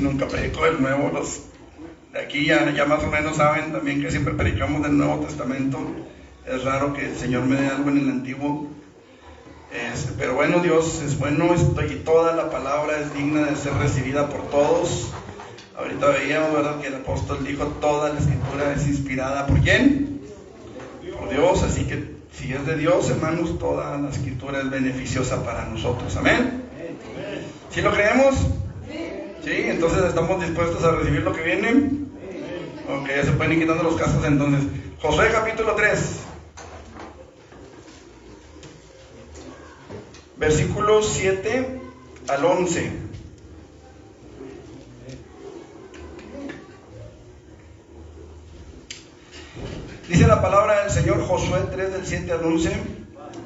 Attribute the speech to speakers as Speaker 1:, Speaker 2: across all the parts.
Speaker 1: nunca predico del Nuevo. Los de aquí ya más o menos saben también que siempre predicamos del Nuevo Testamento. Es raro que el Señor me dé algo en el Antiguo. Pero bueno, Dios es bueno y toda la palabra es digna de ser recibida por todos. Ahorita veíamos, ¿verdad?, que el apóstol dijo: toda la escritura es inspirada. ¿Por quién? Por Dios. Así que si es de Dios, hermanos, toda la escritura es beneficiosa para nosotros. Amén. ¿Sí lo creemos? Sí, entonces estamos dispuestos a recibir lo que viene. Ok, ya se pueden ir quitando los cascos entonces. Josué capítulo 3, versículos 7 al 11. Dice la palabra del Señor, Josué 3, del 7 al 11.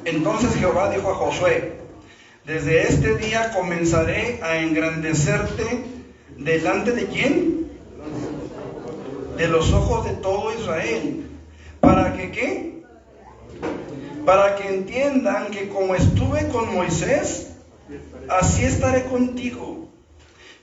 Speaker 1: Entonces Jehová dijo a Josué: desde este día comenzaré a engrandecerte delante de ¿quién? De los ojos de todo Israel. ¿Para que qué? Para que entiendan que como estuve con Moisés, así estaré contigo.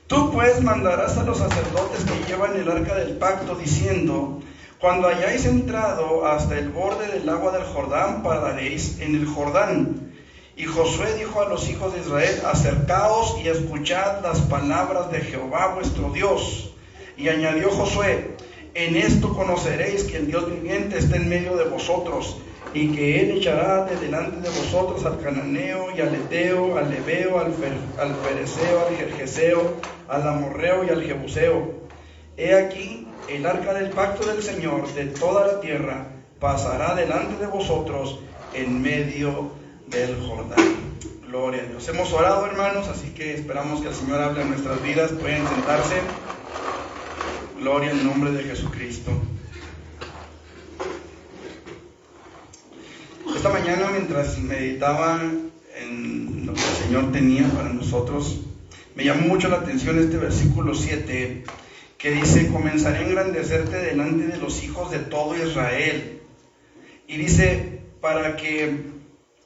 Speaker 1: Tú pues mandarás a los sacerdotes que llevan el arca del pacto, diciendo: cuando hayáis entrado hasta el borde del agua del Jordán, pararéis en el Jordán. Y Josué dijo a los hijos de Israel: acercaos y escuchad las palabras de Jehová vuestro Dios. Y añadió Josué: en esto conoceréis que el Dios viviente está en medio de vosotros, y que él echará de delante de vosotros al cananeo y al eteo, al ebeo, al fereceo, al gergeseo, al amorreo y al jebuseo. He aquí, el arca del pacto del Señor de toda la tierra pasará delante de vosotros en medio del Jordán. Gloria a Dios. Hemos orado, hermanos, así que esperamos que el Señor hable en nuestras vidas. Pueden sentarse. Gloria al nombre de Jesucristo. Esta mañana, mientras meditaba en lo que el Señor tenía para nosotros, me llamó mucho la atención este versículo 7, que dice: comenzaré a engrandecerte delante de los hijos de todo Israel. Y dice: para que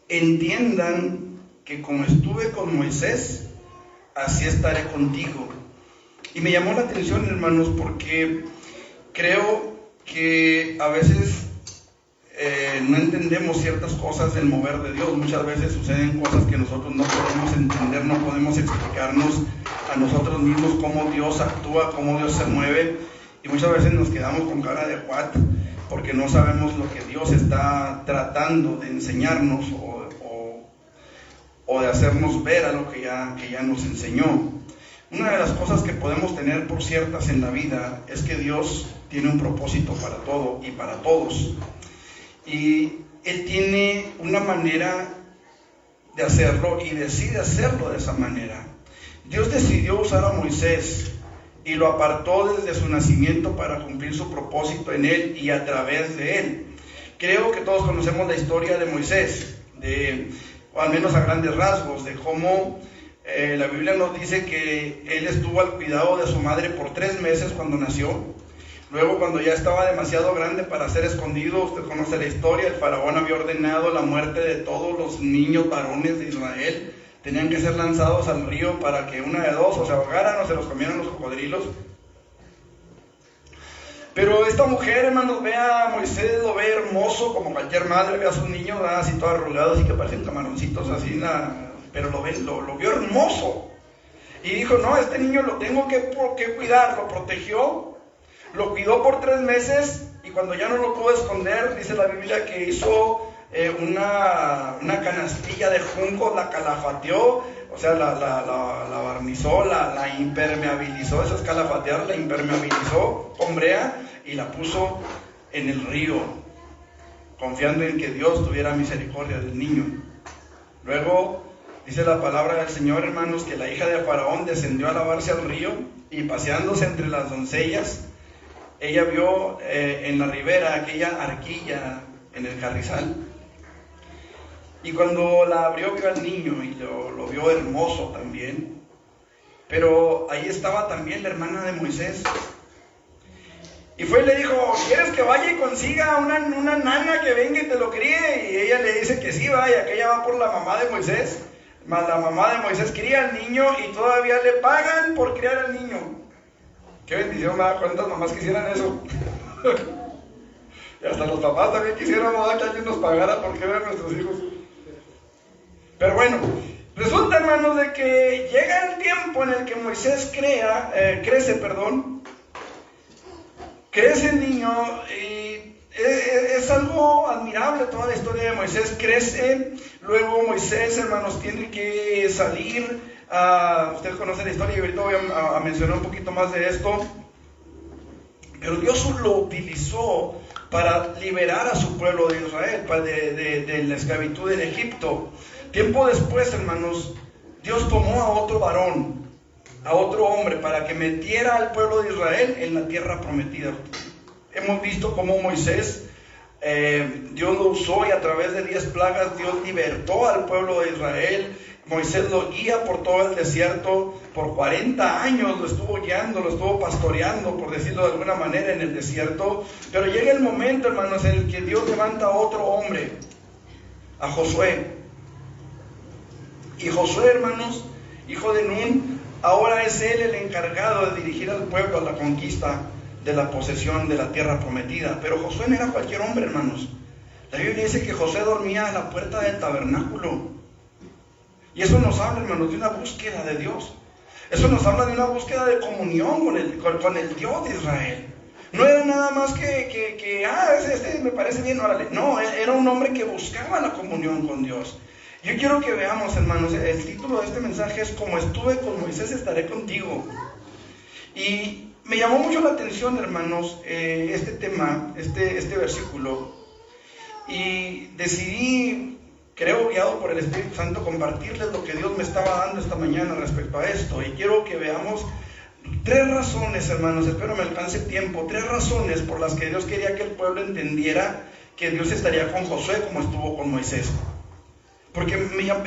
Speaker 1: entiendan que como estuve con Moisés, así estaré contigo. Y me llamó la atención, hermanos, porque creo que a veces no entendemos ciertas cosas del mover de Dios. Muchas veces suceden cosas que nosotros no podemos entender, no podemos explicarnos a nosotros mismos cómo Dios actúa, cómo Dios se mueve, y muchas veces nos quedamos con cara de what, porque no sabemos lo que Dios está tratando de enseñarnos o de hacernos ver a lo que ya nos enseñó. Una de las cosas que podemos tener por ciertas en la vida es que Dios tiene un propósito para todo y para todos. Y Él tiene una manera de hacerlo y decide hacerlo de esa manera. Dios decidió usar a Moisés y lo apartó desde su nacimiento para cumplir su propósito en él y a través de él. Creo que todos conocemos la historia de Moisés, o al menos a grandes rasgos, de cómo la Biblia nos dice que él estuvo al cuidado de su madre por 3 meses cuando nació. Luego, cuando ya estaba demasiado grande para ser escondido, usted conoce la historia, el faraón había ordenado la muerte de todos los niños varones de Israel. Tenían que ser lanzados al río para que una de dos, o se ahogaran o se los comieran los cocodrilos. Pero esta mujer, hermanos, ve a Moisés, lo ve hermoso, como cualquier madre ve a sus niños, así todos arrugados y que parecen camaroncitos, así, pero lo vio hermoso. Y dijo: no, este niño lo tengo que cuidar. Lo protegió, lo cuidó por 3 meses, y cuando ya no lo pudo esconder, dice la Biblia que hizo una canastilla de juncos, la calafateó, o sea, la barnizó, la impermeabilizó. Eso es calafatear, la impermeabilizó con brea y la puso en el río, confiando en que Dios tuviera misericordia del niño. Luego dice la palabra del Señor, hermanos, que la hija de Faraón descendió a lavarse al río, y paseándose entre las doncellas, ella vio en la ribera aquella arquilla en el carrizal. Y cuando la abrió, vio al niño y lo vio hermoso también. Pero ahí estaba también la hermana de Moisés. Y fue y le dijo: ¿quieres que vaya y consiga una nana que venga y te lo críe? Y ella le dice que sí, vaya, que ella va por la mamá de Moisés. Mas la mamá de Moisés cría al niño y todavía le pagan por criar al niño. Qué bendición, me da cuántas mamás quisieran eso. Y hasta los papás también quisiéramos que alguien nos pagara por querer a nuestros hijos. Pero bueno, resulta, hermanos, de que llega el tiempo en el que Moisés crece el niño, y es algo admirable toda la historia de Moisés. Crece, luego Moisés, hermanos, tiene que salir. Ustedes conocen la historia y ahorita voy a mencionar un poquito más de esto. Pero Dios lo utilizó para liberar a su pueblo de Israel de la esclavitud en Egipto. Tiempo después, hermanos, Dios tomó a otro varón, a otro hombre, para que metiera al pueblo de Israel en la tierra prometida. Hemos visto cómo Moisés, Dios lo usó, y a través de 10 plagas Dios libertó al pueblo de Israel. Moisés lo guía por todo el desierto. Por 40 años lo estuvo guiando, lo estuvo pastoreando, por decirlo de alguna manera, en el desierto. Pero llega el momento, hermanos, en el que Dios levanta a otro hombre, a Josué. Y Josué, hermanos, hijo de Nun, ahora es él el encargado de dirigir al pueblo a la conquista de la posesión de la tierra prometida. Pero Josué no era cualquier hombre, hermanos. La Biblia dice que Josué dormía a la puerta del tabernáculo. Y eso nos habla, hermanos, de una búsqueda de Dios. Eso nos habla de una búsqueda de comunión con el Dios de Israel. No era nada más este me parece bien, órale. No, era un hombre que buscaba la comunión con Dios. Yo quiero que veamos, hermanos, el título de este mensaje es: como estuve con Moisés, estaré contigo. Y me llamó mucho la atención, hermanos, este tema, este versículo. Y decidí, creo guiado por el Espíritu Santo, compartirles lo que Dios me estaba dando esta mañana respecto a esto. Y quiero que veamos 3 razones, hermanos, espero me alcance el tiempo, 3 razones por las que Dios quería que el pueblo entendiera que Dios estaría con Josué como estuvo con Moisés. Porque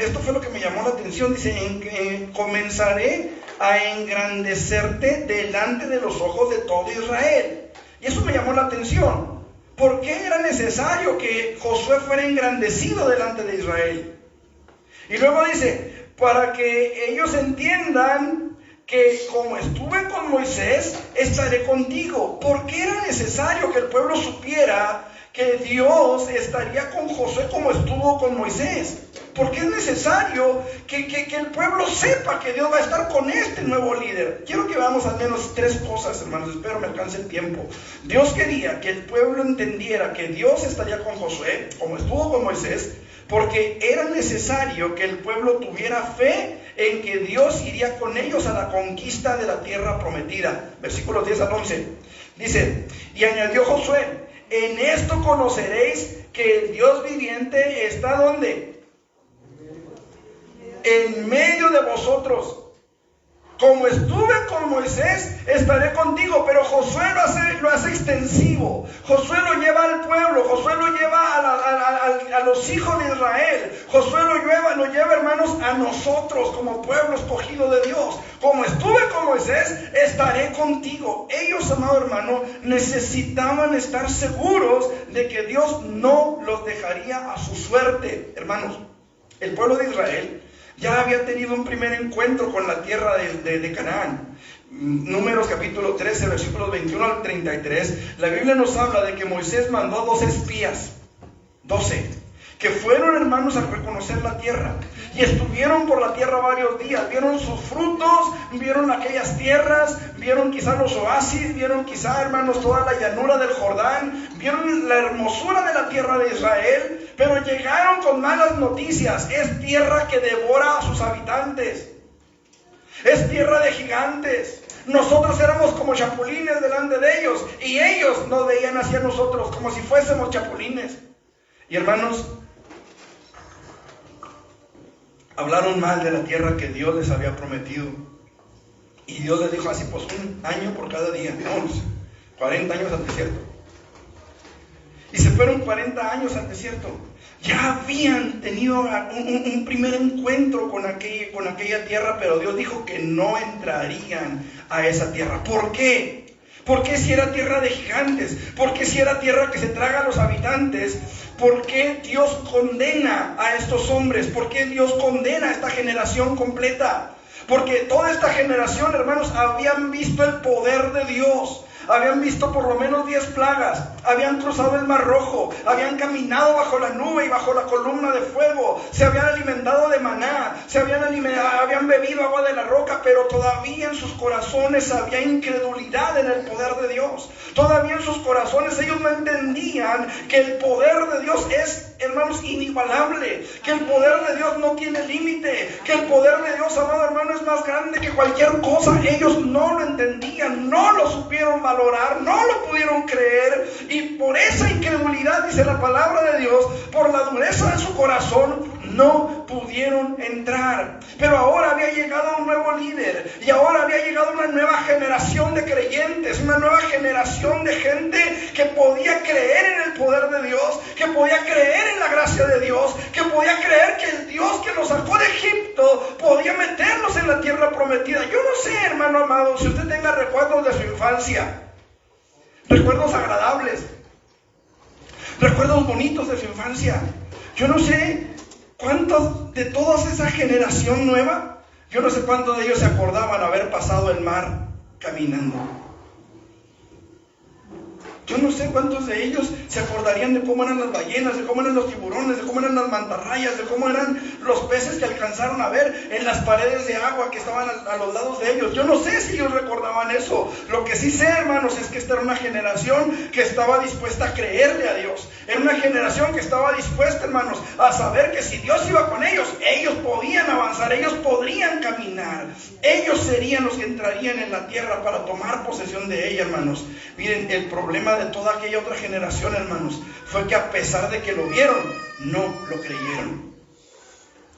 Speaker 1: esto fue lo que me llamó la atención. Dice: comenzaré a engrandecerte delante de los ojos de todo Israel. Y eso me llamó la atención. ¿Por qué era necesario que Josué fuera engrandecido delante de Israel? Y luego dice: para que ellos entiendan que como estuve con Moisés, estaré contigo. ¿Por qué era necesario que el pueblo supiera que Dios estaría con Josué como estuvo con Moisés? Porque es necesario que el pueblo sepa que Dios va a estar con este nuevo líder. Quiero que veamos al menos 3 cosas, hermanos, espero me alcance el tiempo. Dios quería que el pueblo entendiera que Dios estaría con Josué como estuvo con Moisés, porque era necesario que el pueblo tuviera fe en que Dios iría con ellos a la conquista de la tierra prometida. Versículos 10 al 11. Dice: y añadió Josué: en esto conoceréis que el Dios viviente está ¿dónde? En medio de vosotros. Como estuve con Moisés, estaré contigo. Pero Josué lo hace extensivo. Josué lo lleva al pueblo. Josué lo lleva a los hijos de Israel. Josué lo lleva, hermanos, a nosotros como pueblo escogido de Dios. Como estuve con Moisés, estaré contigo. Ellos, amado hermano, necesitaban estar seguros de que Dios no los dejaría a su suerte. Hermanos, el pueblo de Israel ya había tenido un primer encuentro con la tierra de Canaán. Números capítulo 13, versículos 21 al 33. La Biblia nos habla de que Moisés mandó 12 espías, 12, que fueron, hermanos, a reconocer la tierra. Y estuvieron por la tierra varios días. Vieron sus frutos, vieron aquellas tierras, vieron quizá los oasis, vieron quizá, hermanos, toda la llanura del Jordán, vieron la hermosura de la tierra de Israel. Pero llegaron con malas noticias. Es tierra que devora a sus habitantes. Es tierra de gigantes. Nosotros éramos como chapulines delante de ellos, y ellos nos veían hacia nosotros como si fuésemos chapulines. Y hermanos, hablaron mal de la tierra que Dios les había prometido. Y Dios les dijo así: pues 1 año por cada día. Vámonos, 40 años al desierto. Y se fueron 40 años al desierto. Ya habían tenido un primer encuentro con aquella tierra, pero Dios dijo que no entrarían a esa tierra. ¿Por qué? ¿Por qué si era tierra de gigantes? ¿Por qué si era tierra que se traga a los habitantes? ¿Por qué Dios condena a estos hombres? ¿Por qué Dios condena a esta generación completa? Porque toda esta generación, hermanos, habían visto el poder de Dios. Habían visto por lo menos 10 plagas, habían cruzado el Mar Rojo, habían caminado bajo la nube y bajo la columna de fuego, se habían alimentado de maná, habían bebido agua de la roca, pero todavía en sus corazones había incredulidad en el poder de Dios. Todavía en sus corazones ellos no entendían que el poder de Dios es, hermanos, inigualable, que el poder de Dios no tiene límite, que el poder de Dios, amado hermano, es más grande que cualquier cosa. Ellos no lo entendían, no lo supieron valorar, no lo pudieron creer, y por esa incredulidad, dice la palabra de Dios, por la dureza de su corazón, no pudieron entrar. Pero ahora había llegado un nuevo líder, y ahora había llegado una nueva generación de creyentes, una nueva generación de gente que podía creer en el poder de Dios, que podía creer en la gracia de Dios, que podía creer que el Dios que los sacó de Egipto podía meterlos en la tierra prometida. Yo no sé, hermano amado, si usted tenga recuerdos de su infancia, recuerdos agradables, recuerdos bonitos de su infancia. Yo no sé cuántos de toda esa generación nueva, yo no sé cuántos de ellos se acordaban haber pasado el mar caminando. Yo no sé cuántos de ellos se acordarían de cómo eran las ballenas, de cómo eran los tiburones, de cómo eran las mantarrayas, de cómo eran los peces que alcanzaron a ver en las paredes de agua que estaban a los lados de ellos. Yo no sé si ellos recordaban eso. Lo que sí sé, hermanos, es que esta era una generación que estaba dispuesta a creerle a Dios. Era una generación que estaba dispuesta, hermanos, a saber que si Dios iba con ellos, ellos podían avanzar, ellos podrían caminar. Ellos serían los que entrarían en la tierra para tomar posesión de ella, hermanos. Miren, el problema de toda aquella otra generación, hermanos, fue que a pesar de que lo vieron, no lo creyeron.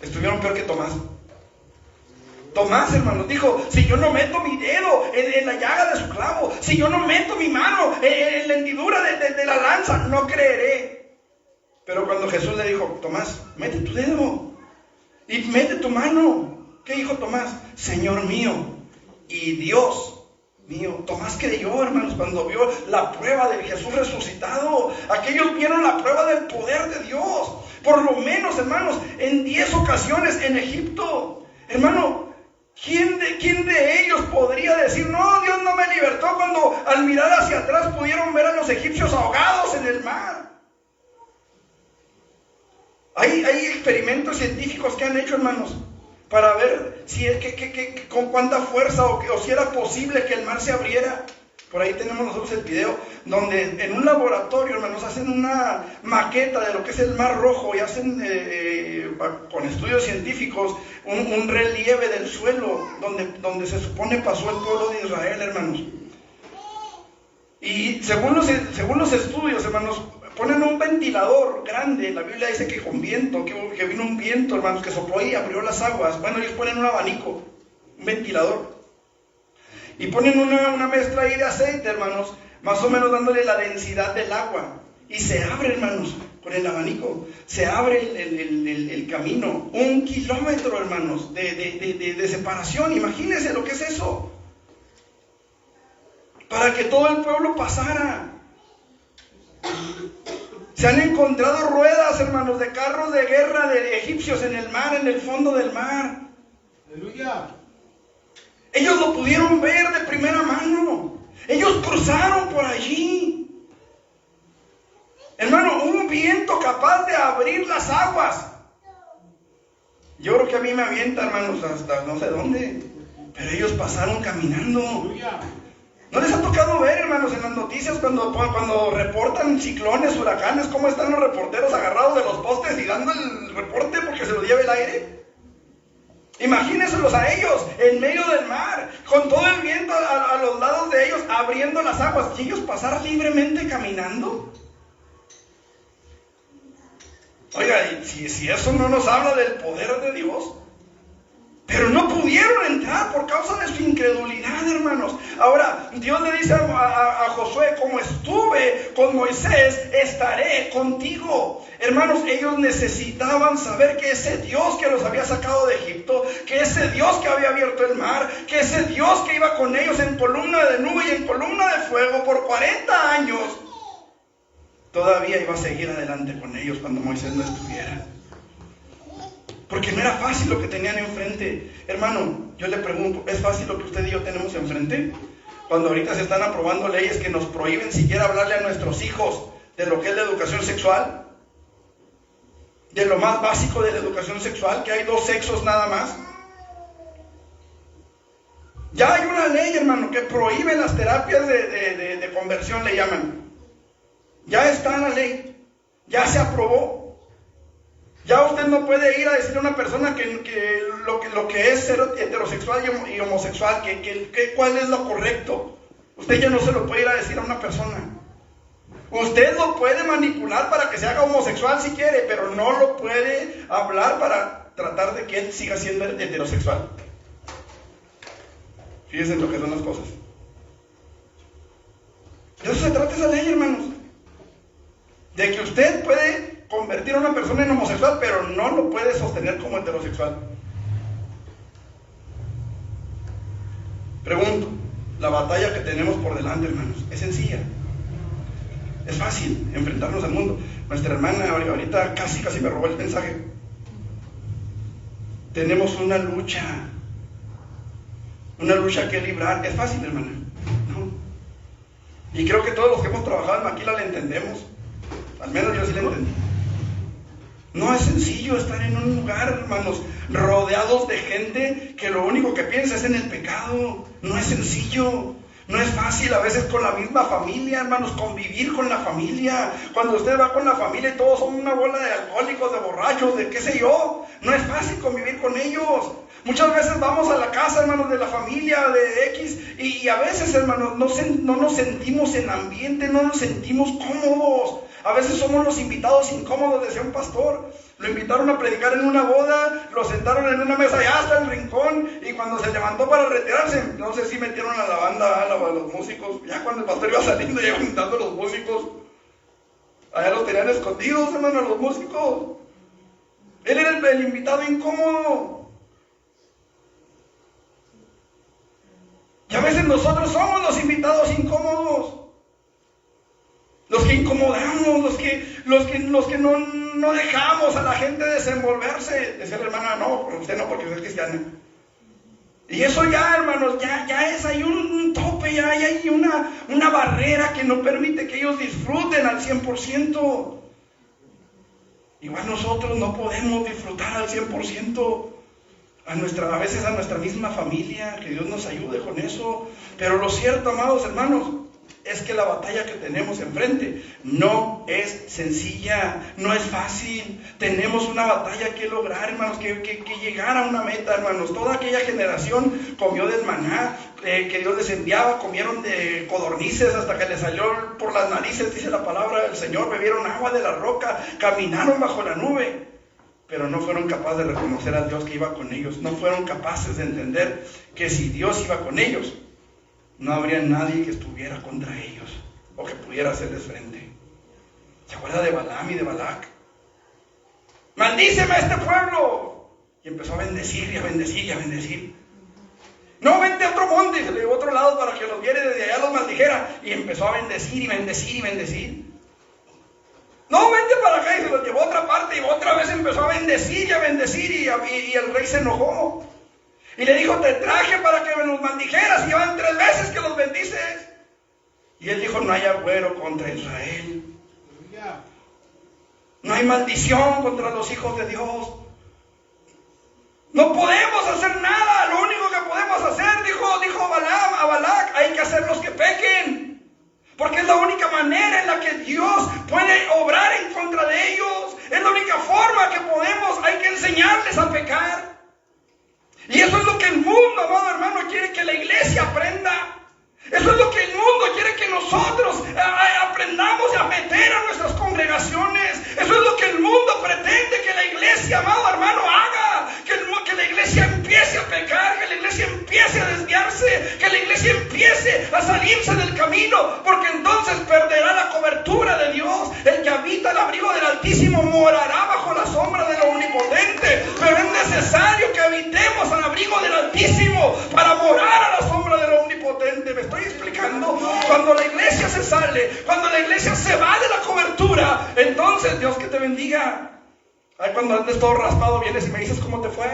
Speaker 1: Estuvieron peor que Tomás. Tomás, hermanos, dijo: si yo no meto mi dedo en la llaga de su clavo, si yo no meto mi mano en la hendidura de la lanza, no creeré. Pero cuando Jesús le dijo: Tomás, mete tu dedo y mete tu mano, ¿qué dijo Tomás? Señor mío y Dios mío. Tomás creyó, hermanos, cuando vio la prueba de Jesús resucitado. Aquellos vieron la prueba del poder de Dios. Por lo menos, hermanos, en 10 ocasiones en Egipto. Hermano, ¿quién de ellos podría decir: no, Dios no me libertó, cuando al mirar hacia atrás pudieron ver a los egipcios ahogados en el mar? Hay experimentos científicos que han hecho, hermanos, para ver si es con cuánta fuerza o si era posible que el mar se abriera. Por ahí tenemos nosotros el video donde en un laboratorio, hermanos, hacen una maqueta de lo que es el Mar Rojo y hacen con estudios científicos un relieve del suelo donde se supone pasó el pueblo de Israel, hermanos. Y según los estudios, hermanos, ponen un ventilador grande. La Biblia dice que con viento, que vino un viento, hermanos, que sopló y abrió las aguas. Bueno, ellos ponen un abanico, un ventilador, y ponen una mezcla ahí de aceite, hermanos, más o menos dándole la densidad del agua. Y se abre, hermanos, con el abanico, se abre el camino. 1 kilómetro, hermanos, de separación. Imagínense lo que es eso. Para que todo el pueblo pasara. Se han encontrado ruedas, hermanos, de carros de guerra de egipcios en el mar, en el fondo del mar.
Speaker 2: Aleluya.
Speaker 1: Ellos lo pudieron ver de primera mano. Ellos cruzaron por allí. Hermano, un viento capaz de abrir las aguas. Yo creo que a mí me avienta, hermanos, hasta no sé dónde. Pero ellos pasaron caminando.
Speaker 2: Aleluya.
Speaker 1: ¿No les ha tocado ver, hermanos, en las noticias cuando reportan ciclones, huracanes, cómo están los reporteros agarrados de los postes y dando el reporte porque se lo lleva el aire? Imagínenselos a ellos en medio del mar, con todo el viento a los lados de ellos, abriendo las aguas, y ellos pasar libremente caminando. Oiga, si eso no nos habla del poder de Dios. Pero no pudieron entrar por causa de su incredulidad, hermanos. Ahora, Dios le dice a Josué: como estuve con Moisés, estaré contigo. Hermanos, ellos necesitaban saber que ese Dios que los había sacado de Egipto, que ese Dios que había abierto el mar, que ese Dios que iba con ellos en columna de nube y en columna de fuego por 40 años, todavía iba a seguir adelante con ellos cuando Moisés no estuviera. porque no era fácil lo que tenían enfrente. Hermano, yo le pregunto, ¿es fácil lo que usted y yo tenemos enfrente? Cuando ahorita se están aprobando leyes que nos prohíben siquiera hablarle a nuestros hijos de lo que es la educación sexual, de lo más básico de la educación sexual, que hay 2 sexos nada más. Ya hay una ley, hermano, que prohíbe las terapias de conversión, le llaman. Ya está en la ley, ya se aprobó. Ya usted no puede ir a decirle a una persona que lo que es ser heterosexual y homosexual, cuál es lo correcto. Usted ya no se lo puede ir a decir a una persona. Usted lo puede manipular para que se haga homosexual si quiere, pero no lo puede hablar para tratar de que él siga siendo heterosexual. Fíjense lo que son las cosas. De eso se trata esa ley, hermanos. De que usted puede convertir a una persona en homosexual, pero no lo puede sostener como heterosexual. Pregunto, la batalla que tenemos por delante, hermanos, es sencilla. Es fácil enfrentarnos al mundo. Nuestra hermana ahorita casi me robó el mensaje. Tenemos una lucha que librar. Es fácil, hermana, ¿no? Y creo que todos los que hemos trabajado en Maquila la entendemos. Al menos yo sí la entendí. No es sencillo estar en un lugar, hermanos, rodeados de gente que lo único que piensa es en el pecado. No es sencillo. No es fácil a veces con la misma familia, hermanos, convivir con la familia. Cuando usted va con la familia y todos son una bola de alcohólicos, de borrachos, de qué sé yo, no es fácil convivir con ellos. Muchas veces vamos a la casa, hermanos, de la familia, de X, y a veces, hermanos, no nos sentimos en ambiente, no nos sentimos cómodos. A veces somos los invitados incómodos, decía un pastor. Lo invitaron a predicar en una boda, lo sentaron en una mesa allá hasta el rincón, y cuando se levantó para retirarse, no sé si metieron a la banda, a los músicos. Ya cuando el pastor iba saliendo, ya iban juntando los músicos. Allá los tenían escondidos, hermano, los músicos. Él era el invitado incómodo. Y a veces nosotros somos los invitados incómodos. Los que incomodamos, los que no dejamos a la gente desenvolverse. Decía la hermana, no, usted no, porque usted es cristiana. Y eso ya, hermanos, ya es, hay un tope, ya hay una barrera que no permite que ellos disfruten al 100%. Igual nosotros no podemos disfrutar al 100%. A veces a nuestra misma familia, que Dios nos ayude con eso. Pero lo cierto, amados hermanos, es que la batalla que tenemos enfrente no es sencilla, no es fácil. Tenemos una batalla que lograr, hermanos, que llegar a una meta, hermanos. Toda aquella generación comió del maná que Dios les enviaba, comieron de codornices hasta que les salió por las narices, dice la palabra del Señor, bebieron agua de la roca, caminaron bajo la nube, pero no fueron capaces de reconocer a Dios que iba con ellos. No fueron capaces de entender que si Dios iba con ellos, no habría nadie que estuviera contra ellos o que pudiera hacerles frente. ¿Se acuerda de Balaam y de Balac? ¡Maldíceme a este pueblo! Y empezó a bendecir y a bendecir y a bendecir. No, vente a otro monte, y se le llevó a otro lado para que los viera y desde allá los maldijera. Y empezó a bendecir y bendecir y bendecir. No, vente para acá, y se los llevó a otra parte y otra vez empezó a bendecir y a bendecir y el rey se enojó. Y le dijo, te traje para que me los maldijeras, y llevan 3 veces que los bendices. Y él dijo, no hay agüero contra Israel. No hay maldición contra los hijos de Dios. No podemos hacer nada. Lo único que podemos hacer, dijo Balaam a Balac, hay que hacerlos que pequen. Porque es la única manera en la que Dios puede obrar en contra de ellos. Es la única forma que podemos, hay que enseñarles a pecar. Y eso es lo que el mundo, amado hermano, quiere que la iglesia aprenda. Eso es lo que el mundo quiere que nosotros aprendamos a meter a nuestras congregaciones. Eso es lo que el mundo pretende que la iglesia, amado hermano, haga. Que la iglesia empiece a pecar, que la iglesia empiece a desviarse, que la iglesia empiece a salirse del camino, porque entonces perderá la cobertura de Dios. El que habita el abrigo del Altísimo morará bajo la sombra del Omnipotente. Pero es necesario que habitemos al abrigo del Altísimo para morar a la sombra del Omnipotente. ¿Me estoy explicando? Cuando la iglesia se sale, cuando la iglesia se va de la cobertura, entonces Dios que te bendiga. Ahí cuando andes todo raspado vienes y me dices cómo te fue.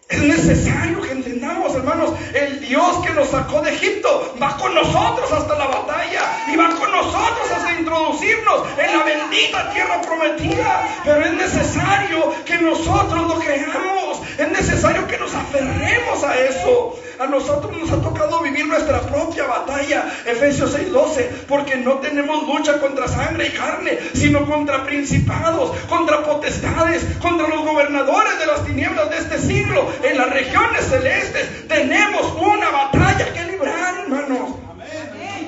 Speaker 1: Es necesario que entendamos, hermanos, el Dios que nos sacó de Egipto va con nosotros hasta la batalla y va con nosotros hasta introducirnos en la bendita tierra prometida. Pero es necesario que nosotros lo creamos, es necesario que nos aferremos a eso. A nosotros nos ha tocado vivir nuestra propia batalla, Efesios 6:12, porque no tenemos lucha contra sangre y carne, sino contra principados, contra potestades, contra los gobernadores de las tinieblas de este siglo, en las regiones celestes. Tenemos una batalla que librar, hermanos.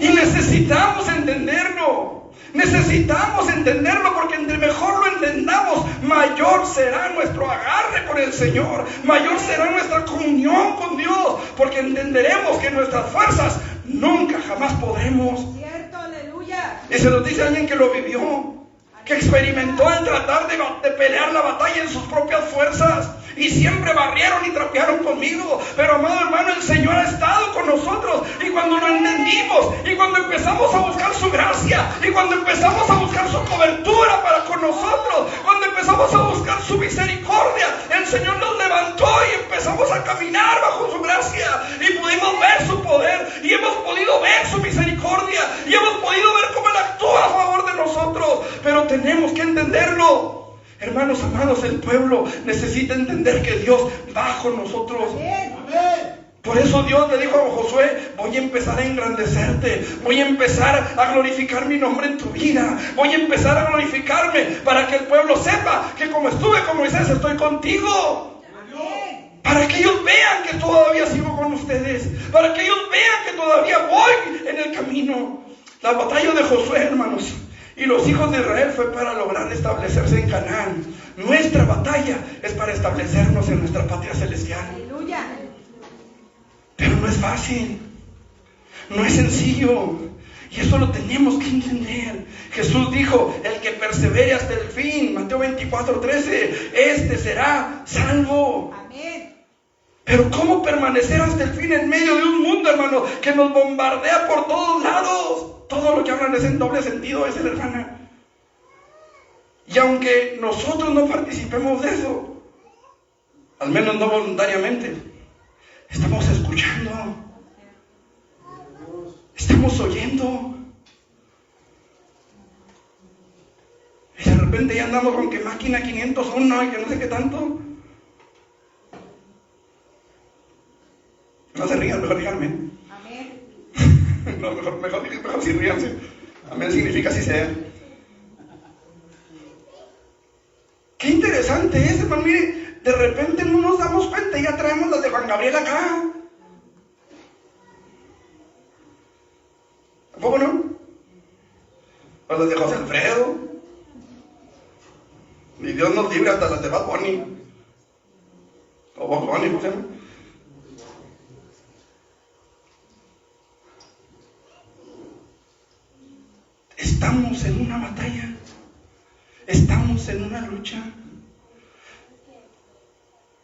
Speaker 1: Y necesitamos entenderlo. Necesitamos entenderlo, porque entre mejor lo entendamos, mayor será nuestro agarre con el Señor, mayor será nuestra comunión con Dios, porque entenderemos que nuestras fuerzas nunca jamás podremos.
Speaker 2: Cierto, aleluya.
Speaker 1: Y se nos dice alguien que lo vivió, que experimentó el tratar de pelear la batalla en sus propias fuerzas. Y siempre barrieron y trapearon conmigo. Pero amado hermano, el Señor ha estado con nosotros. Y cuando lo entendimos, y cuando empezamos a buscar su gracia, y cuando empezamos a buscar su cobertura para con nosotros, cuando empezamos a buscar su misericordia, el Señor nos levantó y empezamos a caminar bajo su gracia. Y pudimos ver su poder, y hemos podido ver su misericordia, y hemos podido ver cómo Él actúa a favor de nosotros. Pero tenemos que entenderlo. Hermanos amados, el pueblo necesita entender que Dios va con nosotros. Por eso Dios le dijo a Josué: voy a empezar a engrandecerte, voy a empezar a glorificar mi nombre en tu vida, voy a empezar a glorificarme para que el pueblo sepa que como estuve con Moisés, estoy contigo. Para que ellos vean que todavía sigo con ustedes, para que ellos vean que todavía voy en el camino. La batalla de Josué, hermanos, y los hijos de Israel fue para lograr establecerse en Canaán. Nuestra batalla es para establecernos en nuestra patria celestial.
Speaker 2: Aleluya.
Speaker 1: Pero no es fácil, no es sencillo, y eso lo tenemos que entender. Jesús dijo: el que persevere hasta el fin, Mateo 24:13, este será salvo.
Speaker 2: Amén.
Speaker 1: Pero ¿cómo permanecer hasta el fin en medio de un mundo, hermano, que nos bombardea por todos lados? Todo lo que hablan es en doble sentido, es el hermana. Y aunque nosotros no participemos de eso, al menos no voluntariamente, estamos escuchando, estamos oyendo. Y de repente ya andamos con que máquina 501 y que no sé qué tanto. No se rían, mejor díganme.
Speaker 2: Amén.
Speaker 1: No, mejor sí ríanse. Amén significa así sea. Qué interesante es, hermano. Mire, de repente no nos damos cuenta y ya traemos las de Juan Gabriel acá. ¿A poco no? O las de José Alfredo. Y Dios nos libre hasta las de Bad Bunny. O Bad Bunny, ¿cómo se llama? Estamos en una batalla, estamos en una lucha.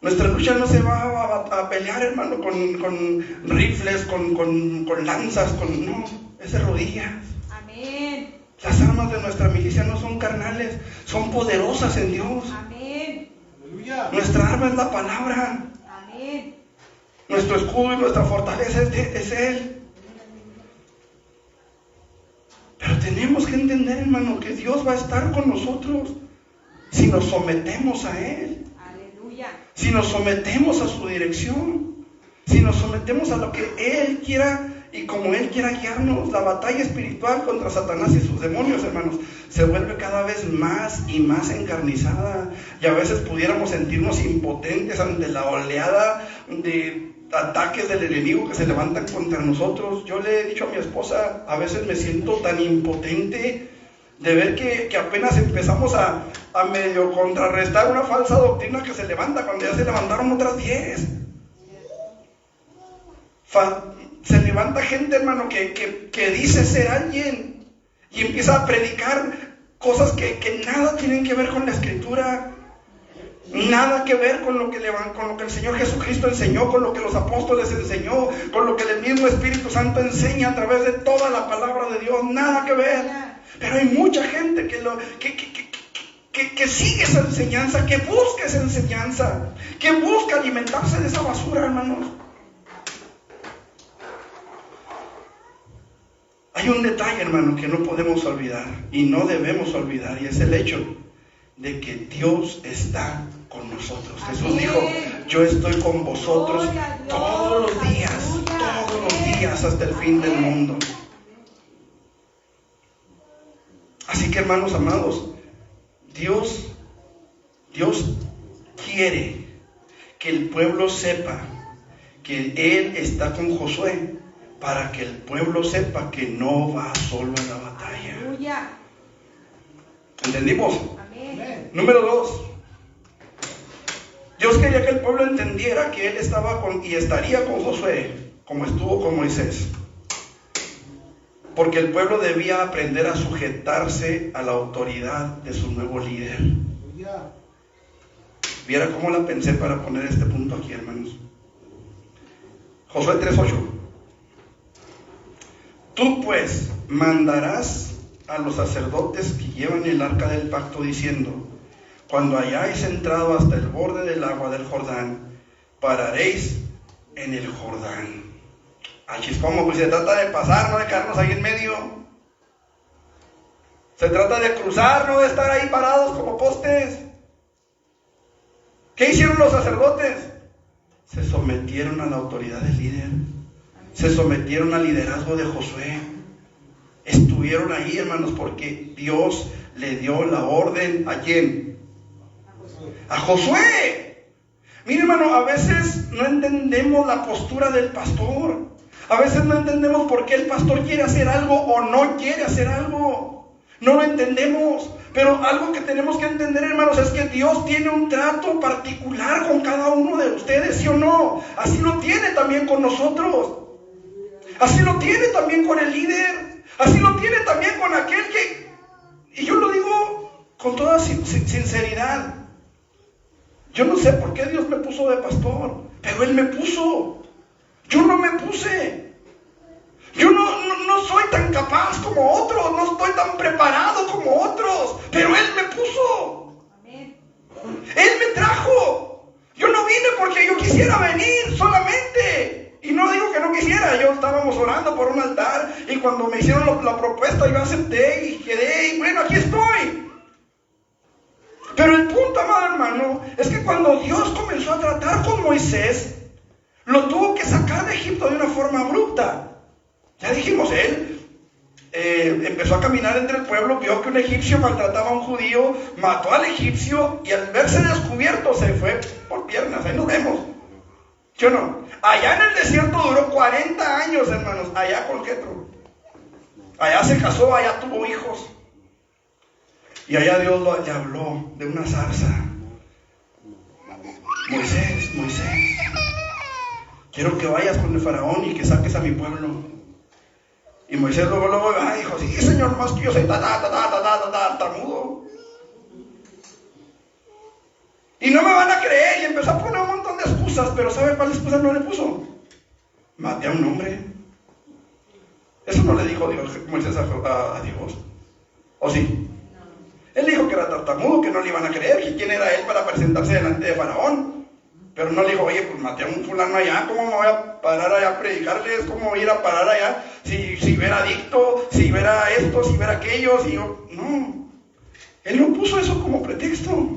Speaker 1: Nuestra lucha no se va a pelear, hermano, con rifles, con lanzas, no, es de rodillas.
Speaker 2: Amén.
Speaker 1: Las armas de nuestra milicia no son carnales, son poderosas en Dios.
Speaker 2: Amén.
Speaker 1: Nuestra arma es la palabra.
Speaker 2: Amén.
Speaker 1: Nuestro escudo y nuestra fortaleza es Él. Pero tenemos que entender, hermano, que Dios va a estar con nosotros si nos sometemos a Él.
Speaker 2: Aleluya.
Speaker 1: Si nos sometemos a su dirección, si nos sometemos a lo que Él quiera y como Él quiera guiarnos. La batalla espiritual contra Satanás y sus demonios, hermanos, se vuelve cada vez más y más encarnizada. Y a veces pudiéramos sentirnos impotentes ante la oleada de ataques del enemigo que se levantan contra nosotros. Yo le he dicho a mi esposa, a veces me siento tan impotente de ver que apenas empezamos a medio contrarrestar una falsa doctrina que se levanta cuando ya se levantaron otras 10. Se levanta gente, hermano, que dice ser alguien y empieza a predicar cosas que nada tienen que ver con la Escritura. Nada que ver con lo que el Señor Jesucristo enseñó, con lo que los apóstoles enseñó, con lo que el mismo Espíritu Santo enseña a través de toda la palabra de Dios. Nada que ver. Pero hay mucha gente que sigue esa enseñanza, que busca esa enseñanza, que busca alimentarse de esa basura, hermanos. Hay un detalle, hermano, que no podemos olvidar y no debemos olvidar, y es el hecho de que Dios está con nosotros. Jesús
Speaker 2: Amén.
Speaker 1: dijo, yo estoy con vosotros
Speaker 2: Gloria a Dios.
Speaker 1: todos los días hasta el fin del mundo. Así que, hermanos amados, Dios quiere que el pueblo sepa que Él está con Josué, para que el pueblo sepa que no va solo a la batalla.
Speaker 2: Aleluya.
Speaker 1: ¿Entendimos?
Speaker 2: Amén.
Speaker 1: Número 2. Dios quería que el pueblo entendiera que Él estaba con y estaría con Josué, como estuvo con Moisés. Porque el pueblo debía aprender a sujetarse a la autoridad de su nuevo líder. Viera cómo la pensé para poner este punto aquí, hermanos. Josué 3:8. Tú pues mandarás a los sacerdotes que llevan el arca del pacto diciendo, cuando hayáis entrado hasta el borde del agua del Jordán, pararéis en el Jordán. Así es como pues se trata de pasar, no de quedarnos ahí en medio. Se trata de cruzar, no de estar ahí parados como postes. ¿Qué hicieron los sacerdotes? Se sometieron a la autoridad del líder. Se sometieron al liderazgo de Josué. Estuvieron ahí, hermanos, porque Dios le dio la orden. ¿A quién? A Josué. Mire, hermano, a veces no entendemos la postura del pastor. A veces no entendemos por qué el pastor quiere hacer algo o no quiere hacer algo. No lo entendemos. Pero algo que tenemos que entender, hermanos, es que Dios tiene un trato particular con cada uno de ustedes, ¿sí o no? Así lo tiene también con nosotros. Así lo tiene también con el líder. Así lo tiene también con aquel que... Y yo lo digo con toda sinceridad. Yo no sé por qué Dios me puso de pastor, pero Él me puso. Yo no me puse. Yo no soy tan capaz como otros, no estoy tan preparado como otros, pero Él me puso.
Speaker 2: Amén.
Speaker 1: Él me trajo. Yo no vine porque yo quisiera venir solamente. Y no digo que no quisiera, yo estábamos orando por un altar y cuando me hicieron la propuesta yo acepté y quedé y bueno, aquí estoy. Pero el punto, amado hermano, es que cuando Dios comenzó a tratar con Moisés, lo tuvo que sacar de Egipto de una forma abrupta. Ya dijimos, él empezó a caminar entre el pueblo, vio que un egipcio maltrataba a un judío, mató al egipcio y al verse descubierto se fue por piernas. Ahí nos vemos. ¿Sí o no? Allá en el desierto duró 40 años, hermanos, allá con Jetro. Allá se casó, allá tuvo hijos. Y allá Dios le habló de una zarza. Moisés, quiero que vayas con el faraón y que saques a mi pueblo. Y Moisés luego dijo, sí, Señor, más que yo soy tartamudo. Y no me van a creer, y empezó a poner un montón de excusas, pero ¿sabe cuál excusa no le puso? Maté a un hombre. Eso no le dijo Moisés a Dios. ¿O sí? Él dijo que era tartamudo, que no le iban a creer, que quién era él para presentarse delante de Faraón. Pero no le dijo, oye, pues maté a un fulano allá, ¿cómo me voy a parar allá a predicarles? ¿Cómo voy a ir a parar allá? Si ver adicto, si ver a esto, si ver a aquello, si yo... No, él no puso eso como pretexto.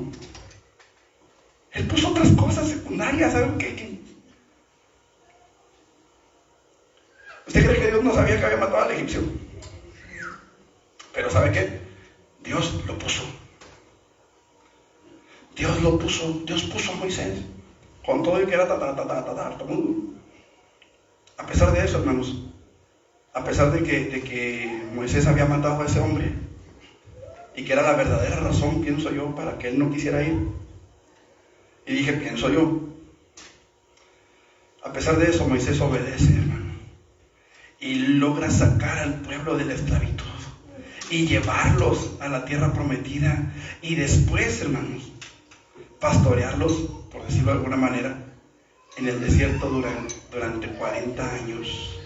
Speaker 1: Él puso otras cosas secundarias, algo que... ¿Usted cree que Dios no sabía que había matado al egipcio? Pero ¿sabe qué? Dios lo puso. Dios puso a Moisés. Con todo y que era tartamudo. A pesar de eso, hermanos, a pesar de que Moisés había matado a ese hombre y que era la verdadera razón, pienso yo, para que él no quisiera ir. Y dije, pienso yo. A pesar de eso, Moisés obedece, hermano, y logra sacar al pueblo de la esclavitud y llevarlos a la tierra prometida y después, hermanos, pastorearlos, por decirlo de alguna manera, en el desierto durante 40 años.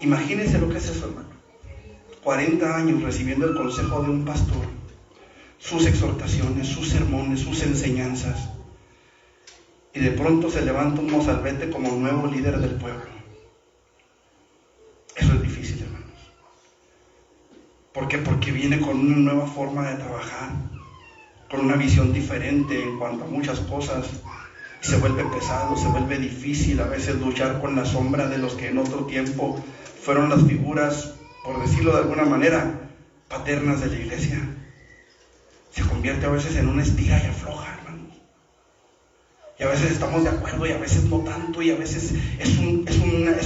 Speaker 1: Imagínense lo que es eso, hermano. 40 años recibiendo el consejo de un pastor, sus exhortaciones, sus sermones, sus enseñanzas. Y de pronto se levanta un mozalbete como nuevo líder del pueblo. Eso es difícil, hermanos. ¿Por qué? Porque viene con una nueva forma de trabajar, con una visión diferente en cuanto a muchas cosas. Y se vuelve pesado, se vuelve difícil a veces luchar con la sombra de los que en otro tiempo fueron las figuras, por decirlo de alguna manera, paternas de la iglesia. Se convierte a veces en una estira y afloja, hermanos. Y a veces estamos de acuerdo y a veces no tanto, y a veces es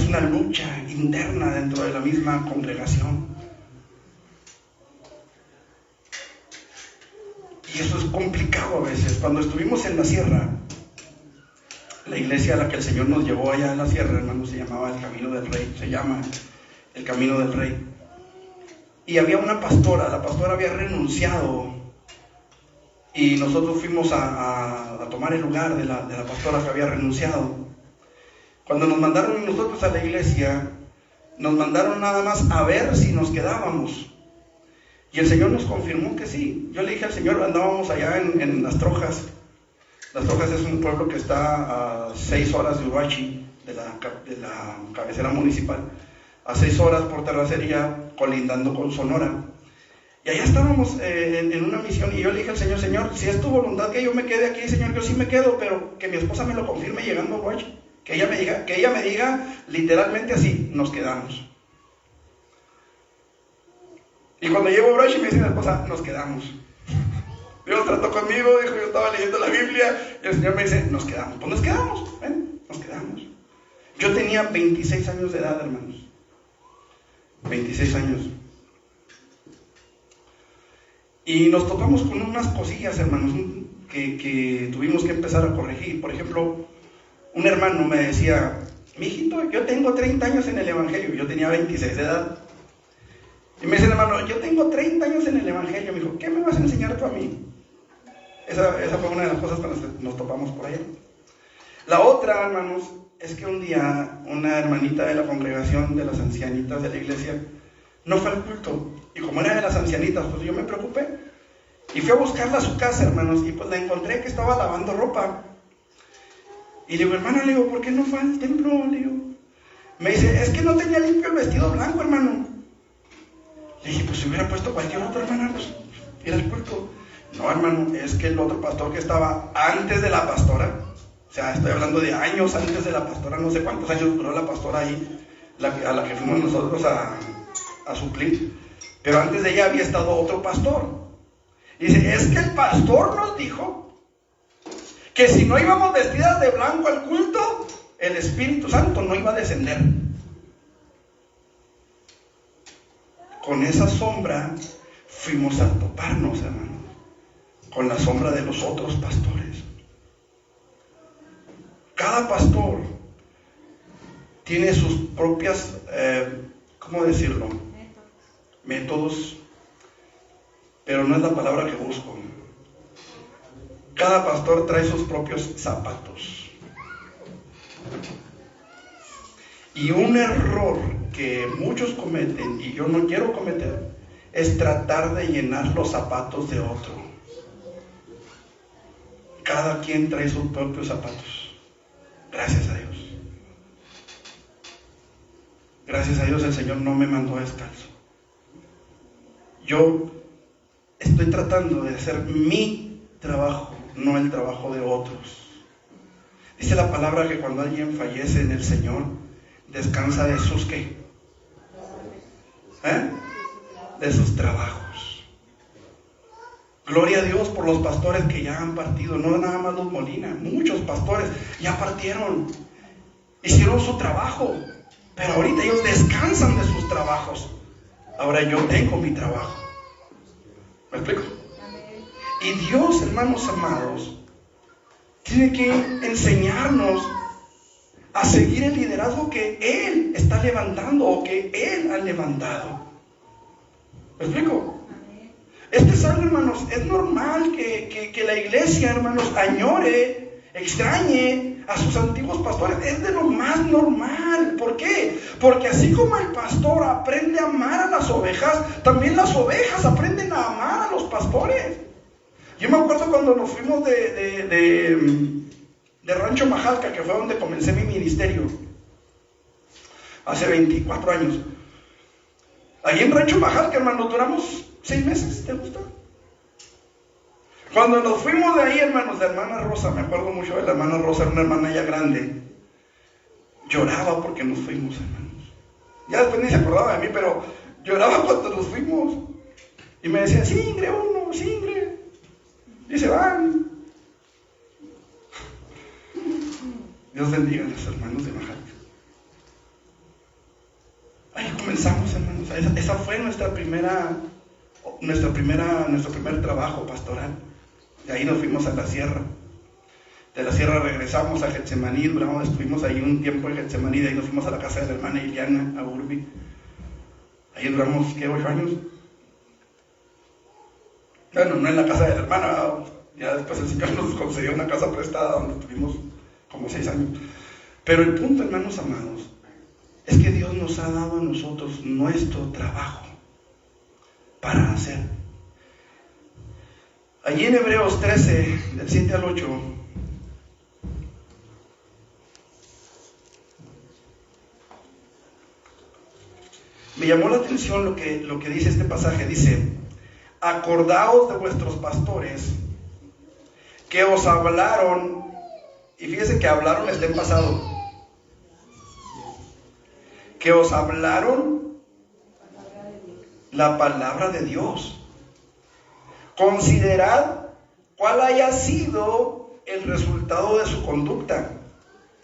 Speaker 1: una lucha interna dentro de la misma congregación. Y eso es complicado a veces. Cuando estuvimos en la sierra, la iglesia a la que el Señor nos llevó allá en la sierra, hermanos, se llamaba el Camino del Rey, se llama el Camino del Rey. Y había una pastora, la pastora había renunciado, y nosotros fuimos a tomar el lugar de la pastora que había renunciado. Cuando nos mandaron nosotros a la iglesia, nos mandaron nada más a ver si nos quedábamos. Y el Señor nos confirmó que sí. Yo le dije al Señor, andábamos allá en Las Trojas. Las Trojas es un pueblo que está a 6 horas de Uruachi, de la cabecera municipal, a 6 horas por terracería, colindando con Sonora. Y allá estábamos en una misión, y yo le dije al Señor, Señor, si es tu voluntad que yo me quede aquí, Señor, yo sí me quedo, pero que mi esposa me lo confirme llegando a Uruachi. Que ella me diga literalmente así, nos quedamos. Y cuando llego a Uruachi me dice mi esposa, nos quedamos. Dios trató conmigo, dijo, yo estaba leyendo la Biblia, y el Señor me dice, nos quedamos. Pues nos quedamos, ven, nos quedamos. Yo tenía 26 años de edad, hermanos. 26 años. Y nos topamos con unas cosillas, hermanos, que tuvimos que empezar a corregir. Por ejemplo, un hermano me decía, mijito, yo tengo 30 años en el Evangelio. Yo tenía 26 de edad. Y me dice el hermano, yo tengo 30 años en el Evangelio. Me dijo, ¿qué me vas a enseñar tú a mí? Esa fue una de las cosas con las que nos topamos por allá. La otra, hermanos, es que un día una hermanita de la congregación de las ancianitas de la iglesia no fue al culto. Y como era de las ancianitas, pues yo me preocupé. Y fui a buscarla a su casa, hermanos, y pues la encontré que estaba lavando ropa. Y le digo, hermana, le digo, ¿por qué no fue al templo? Le digo. Me dice, es que no tenía limpio el vestido blanco, hermano. Le dije, pues si hubiera puesto cualquier otro, hermana, pues ir al culto. No, hermano, es que el otro pastor que estaba antes de la pastora, o sea, estoy hablando de años antes de la pastora, no sé cuántos años duró la pastora ahí, a la que fuimos nosotros a suplir, pero antes de ella había estado otro pastor. Y dice, es que el pastor nos dijo que si no íbamos vestidas de blanco al culto, el Espíritu Santo no iba a descender. Con esa sombra fuimos a toparnos, hermanos, con la sombra de los otros pastores. Cada pastor tiene sus propias, ¿cómo decirlo? Métodos, pero no es la palabra que busco. Cada pastor trae sus propios zapatos. Y un error que muchos cometen, y yo no quiero cometer, es tratar de llenar los zapatos de otro. Cada quien trae sus propios zapatos. Gracias a Dios. Gracias a Dios el Señor no me mandó descalzo. Yo estoy tratando de hacer mi trabajo, no el trabajo de otros. Dice la palabra que cuando alguien fallece en el Señor, descansa de sus ¿qué? De sus trabajos. Gloria a Dios por los pastores que ya han partido, no nada más los Molina, muchos pastores ya partieron, hicieron su trabajo, pero ahorita ellos descansan de sus trabajos. Ahora yo tengo mi trabajo. ¿Me explico? Y Dios, hermanos amados, tiene que enseñarnos a seguir el liderazgo que Él está levantando o que Él ha levantado. ¿Me explico? Esto es algo, hermanos, es normal que la iglesia, hermanos, añore, extrañe a sus antiguos pastores. Es de lo más normal. ¿Por qué? Porque así como el pastor aprende a amar a las ovejas, también las ovejas aprenden a amar a los pastores. Yo me acuerdo cuando nos fuimos de Rancho Majalca, que fue donde comencé mi ministerio, hace 24 años. Allí en Rancho Majalca, hermanos, duramos 6 meses, ¿te gusta? Cuando nos fuimos de ahí, hermanos, la hermana Rosa, me acuerdo mucho de la hermana Rosa, era una hermana ya grande, lloraba porque nos fuimos, hermanos. Ya después ni se acordaba de mí, pero lloraba cuando nos fuimos. Y me decía, Singre, uno, Singre. Y se van. Dios bendiga a los hermanos de Majalca. Ahí comenzamos, hermanos. Esa fue nuestro primer trabajo pastoral. De ahí nos fuimos a la sierra. De la sierra regresamos a Getsemaní, estuvimos ahí un tiempo en Getsemaní, de ahí nos fuimos a la casa de la hermana Iliana, a Urbi. Ahí duramos, ¿qué? 8 años. Bueno, no en la casa de la hermana, ya después el Señor nos concedió una casa prestada donde estuvimos como 6 años. Pero el punto, hermanos amados, es que Dios nos ha dado a nosotros nuestro trabajo para hacer. Allí en Hebreos 13, del 7 al 8, me llamó la atención lo que dice este pasaje. Dice, acordaos de vuestros pastores que os hablaron, y fíjense que hablaron está en pasado, que os hablaron la palabra de Dios. Considerad cuál haya sido el resultado de su conducta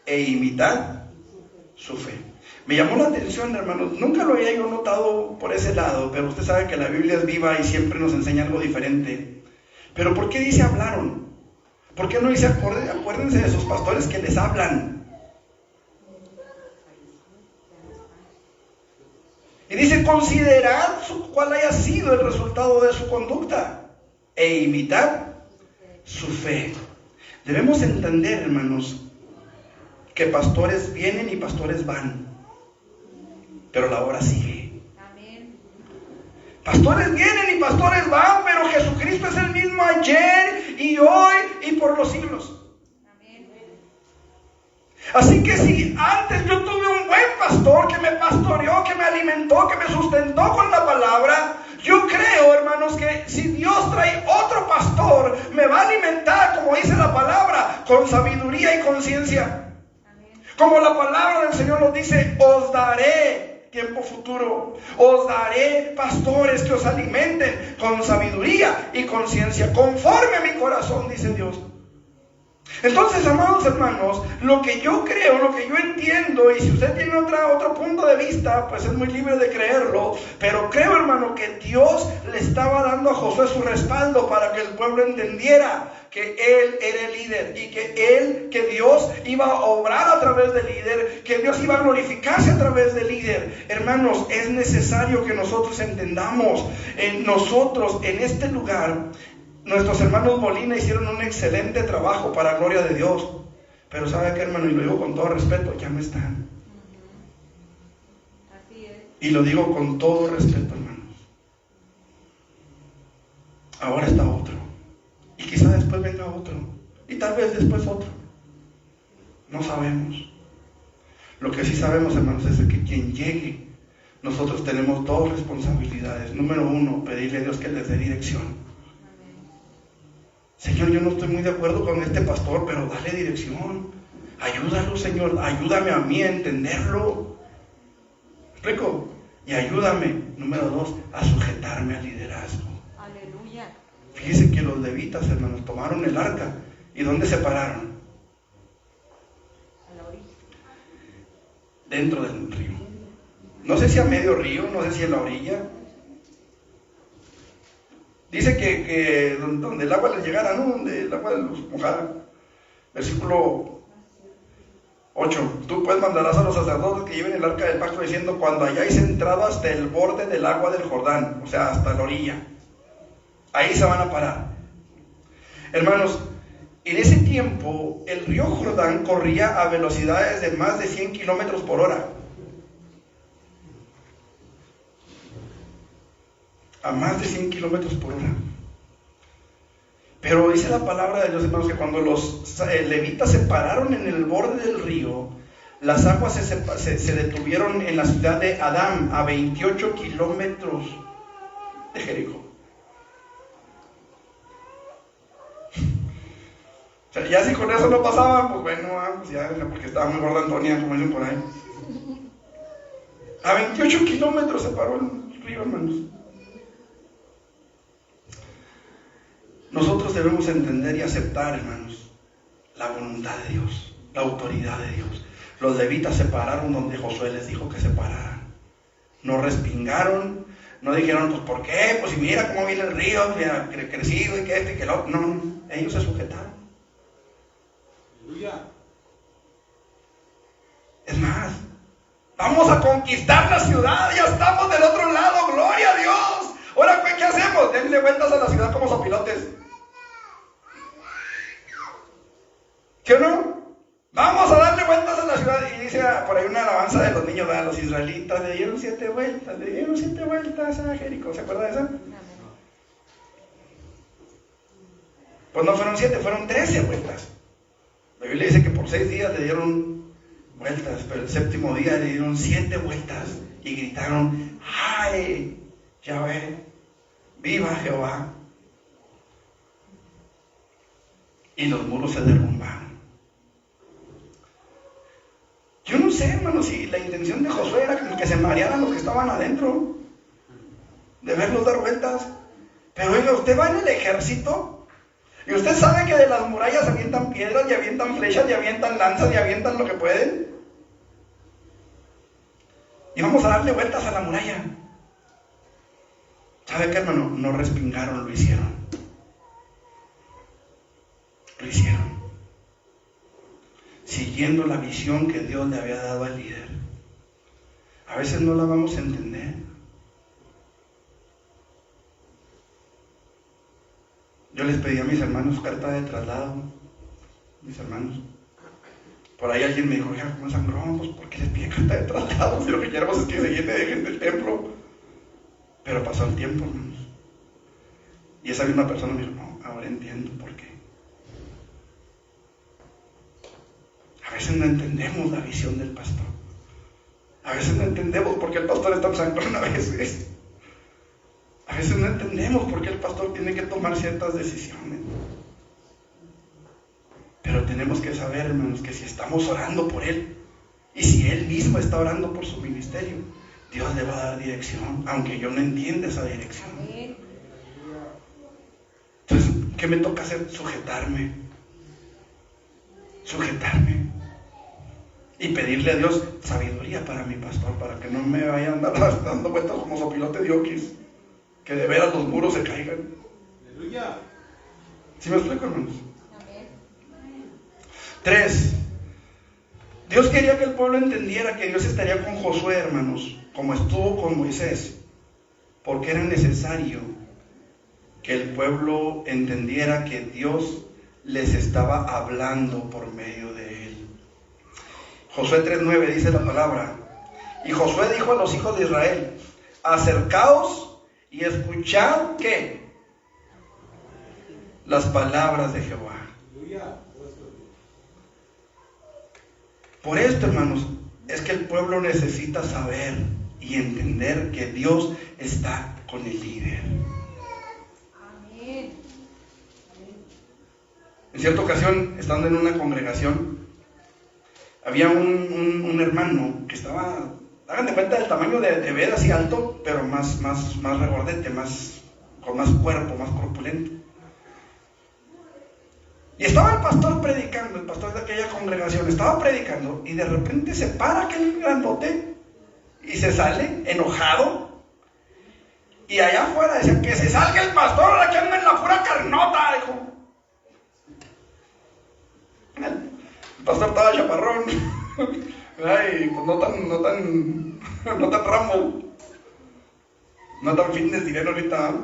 Speaker 1: e imitad su fe. Me llamó la atención, hermanos, nunca lo había yo notado por ese lado, pero usted sabe que la Biblia es viva y siempre nos enseña algo diferente. Pero ¿por qué dice hablaron? ¿Por qué no dice acuérdense de sus pastores que les hablan? Y dice, considerad cuál haya sido el resultado de su conducta e imitad su fe. Debemos entender, hermanos, que pastores vienen y pastores van, pero la obra sigue. Amén. Pastores vienen y pastores van, pero Jesucristo es el mismo ayer y hoy y por los siglos. Amén. Así que si antes yo tuve un buen pastor que me pastoreó, que me alimentó, que me sustentó con la palabra, yo creo, hermanos, que si Dios trae otro pastor, me va a alimentar, como dice la palabra, con sabiduría y conciencia. Como la palabra del Señor nos dice, os daré, tiempo futuro, os daré pastores que os alimenten con sabiduría y conciencia, conforme a mi corazón, dice Dios. Entonces, amados hermanos, lo que yo creo, lo que yo entiendo, y si usted tiene otro punto de vista, pues es muy libre de creerlo, pero creo, hermano, que Dios le estaba dando a Josué su respaldo para que el pueblo entendiera que él era el líder y que Dios iba a obrar a través del líder, que Dios iba a glorificarse a través del líder. Hermanos, es necesario que nosotros entendamos, nosotros en este lugar, nuestros hermanos Molina hicieron un excelente trabajo para la gloria de Dios. Pero ¿sabe qué, hermano? Y lo digo con todo respeto, ya no están. Así es. Y lo digo con todo respeto, hermanos. Ahora está otro. Y quizá después venga otro. Y tal vez después otro. No sabemos. Lo que sí sabemos, hermanos, es que quien llegue, nosotros tenemos dos responsabilidades. Número 1, pedirle a Dios que les dé dirección. Señor, yo no estoy muy de acuerdo con este pastor, pero dale dirección. Ayúdalo, Señor. Ayúdame a mí a entenderlo. ¿Me explico? Y ayúdame, número 2, a sujetarme al liderazgo. Aleluya. Fíjense que los levitas, hermanos, tomaron el arca. ¿Y dónde se pararon? A la orilla. Dentro del río. No sé si a medio río, no sé si en la orilla. Dice que donde el agua les llegara, ¿no? Donde el agua los mojara. Versículo 8. Tú pues mandarás a los sacerdotes que lleven el arca del pacto diciendo, cuando hayáis entrado hasta el borde del agua del Jordán, o sea, hasta la orilla, ahí se van a parar. Hermanos, en ese tiempo el río Jordán corría a velocidades de más de 100 kilómetros por hora. A más de 100 kilómetros por hora. Pero dice la palabra de Dios, hermanos, que cuando los levitas se pararon en el borde del río, las aguas se detuvieron en la ciudad de Adán, a 28 kilómetros de Jericó. O sea, ya si con eso no pasaban, pues bueno, pues ya, porque estaba muy gorda Antonia, como dicen por ahí. A 28 kilómetros se paró el río, hermanos. Nosotros debemos entender y aceptar, hermanos, la voluntad de Dios, la autoridad de Dios. Los levitas se pararon donde Josué les dijo que se pararan. No respingaron, no dijeron, pues ¿por qué? Pues si mira cómo viene el río, mira, crecido y que este y que el otro. No, ellos se sujetaron.
Speaker 3: Aleluya.
Speaker 1: Es más, vamos a conquistar la ciudad, ya estamos del otro lado, gloria a Dios. Ahora, ¿qué hacemos? Denle vueltas a la ciudad como sopilotes. ¿Sí o no? Vamos a darle vueltas a la ciudad. Y dice por ahí una alabanza de los niños, ¿verdad? Los israelitas le dieron 7 vueltas a Jericó. ¿Se acuerda de esa? Pues no fueron 7, fueron 13 vueltas. La Biblia dice que por 6 días le dieron vueltas, pero el 7º día le dieron 7 vueltas y gritaron, ¡ay! Yahvé, viva Jehová. Y los muros se derrumbaron. Yo no sé, hermano, si la intención de Josué era que se marearan los que estaban adentro, de verlos dar vueltas. Pero oiga, usted va en el ejército y usted sabe que de las murallas avientan piedras, y avientan flechas, y avientan lanzas, y avientan lo que pueden. Y vamos a darle vueltas a la muralla. ¿Sabe qué, hermano? No respingaron, lo hicieron. Lo hicieron. Siguiendo la visión que Dios le había dado al líder. A veces no la vamos a entender. Yo les pedí a mis hermanos carta de traslado. Mis hermanos. Por ahí alguien me dijo, ya, ¿cómo sangrón? Pues, ¿por qué les pide carta de traslado? Si lo que queremos es que se llene de gente el templo. Pero pasó el tiempo, hermanos. Y esa misma persona me dijo, no, ahora entiendo por qué. A veces no entendemos la visión del pastor. A veces no entendemos por qué el pastor está sangrón a veces. A veces no entendemos por qué el pastor tiene que tomar ciertas decisiones. Pero tenemos que saber, hermanos, que si estamos orando por él, y si él mismo está orando por su ministerio, Dios le va a dar dirección, aunque yo no entienda esa dirección. Entonces, ¿qué me toca hacer? Sujetarme. Y pedirle a Dios sabiduría para mi pastor, para que no me vaya a andar dando vueltas como sopilote de oquis, que de veras los muros se caigan.
Speaker 3: Aleluya.
Speaker 1: ¿Sí me explico, hermanos? 3. Dios quería que el pueblo entendiera que Dios estaría con Josué, hermanos, como estuvo con Moisés, porque era necesario que el pueblo entendiera que Dios les estaba hablando por medio de él. Josué 3:9 dice la palabra: y Josué dijo a los hijos de Israel, acercaos y escuchad, ¿qué? Las palabras de Jehová. Por esto, hermanos, es que el pueblo necesita saber y entender que Dios está con el líder.
Speaker 2: Amén.
Speaker 1: En cierta ocasión, estando en una congregación, había un hermano que estaba, hagan de cuenta del tamaño de ver así alto, pero más regordete, con más cuerpo, más corpulento. Y estaba el pastor predicando, el pastor de aquella congregación estaba predicando, y de repente se para aquel grandote y se sale enojado. Y allá afuera decían, que se salga el pastor, ahora que anda en la pura carnota, dijo. El pastor estaba chaparrón. Ay, pues no tan Rambo. No tan fitness, dirán ahorita.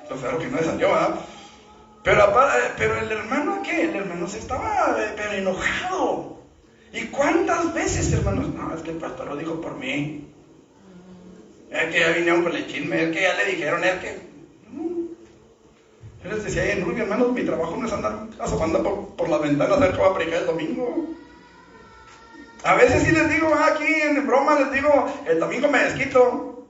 Speaker 1: O sea, lo que no le salió, ¿verdad? Pero el hermano, ¿qué? El hermano se estaba pero enojado. ¿Y cuántas veces, hermanos? No, es que el pastor lo dijo por mí. Es que ya vinieron con el chisme, es que ya le dijeron, es que... Yo les decía, en Rubio, hermanos, mi trabajo no es andar asomando por las ventanas a ver qué va a predicar el domingo. A veces sí les digo, aquí en broma les digo, el domingo me desquito.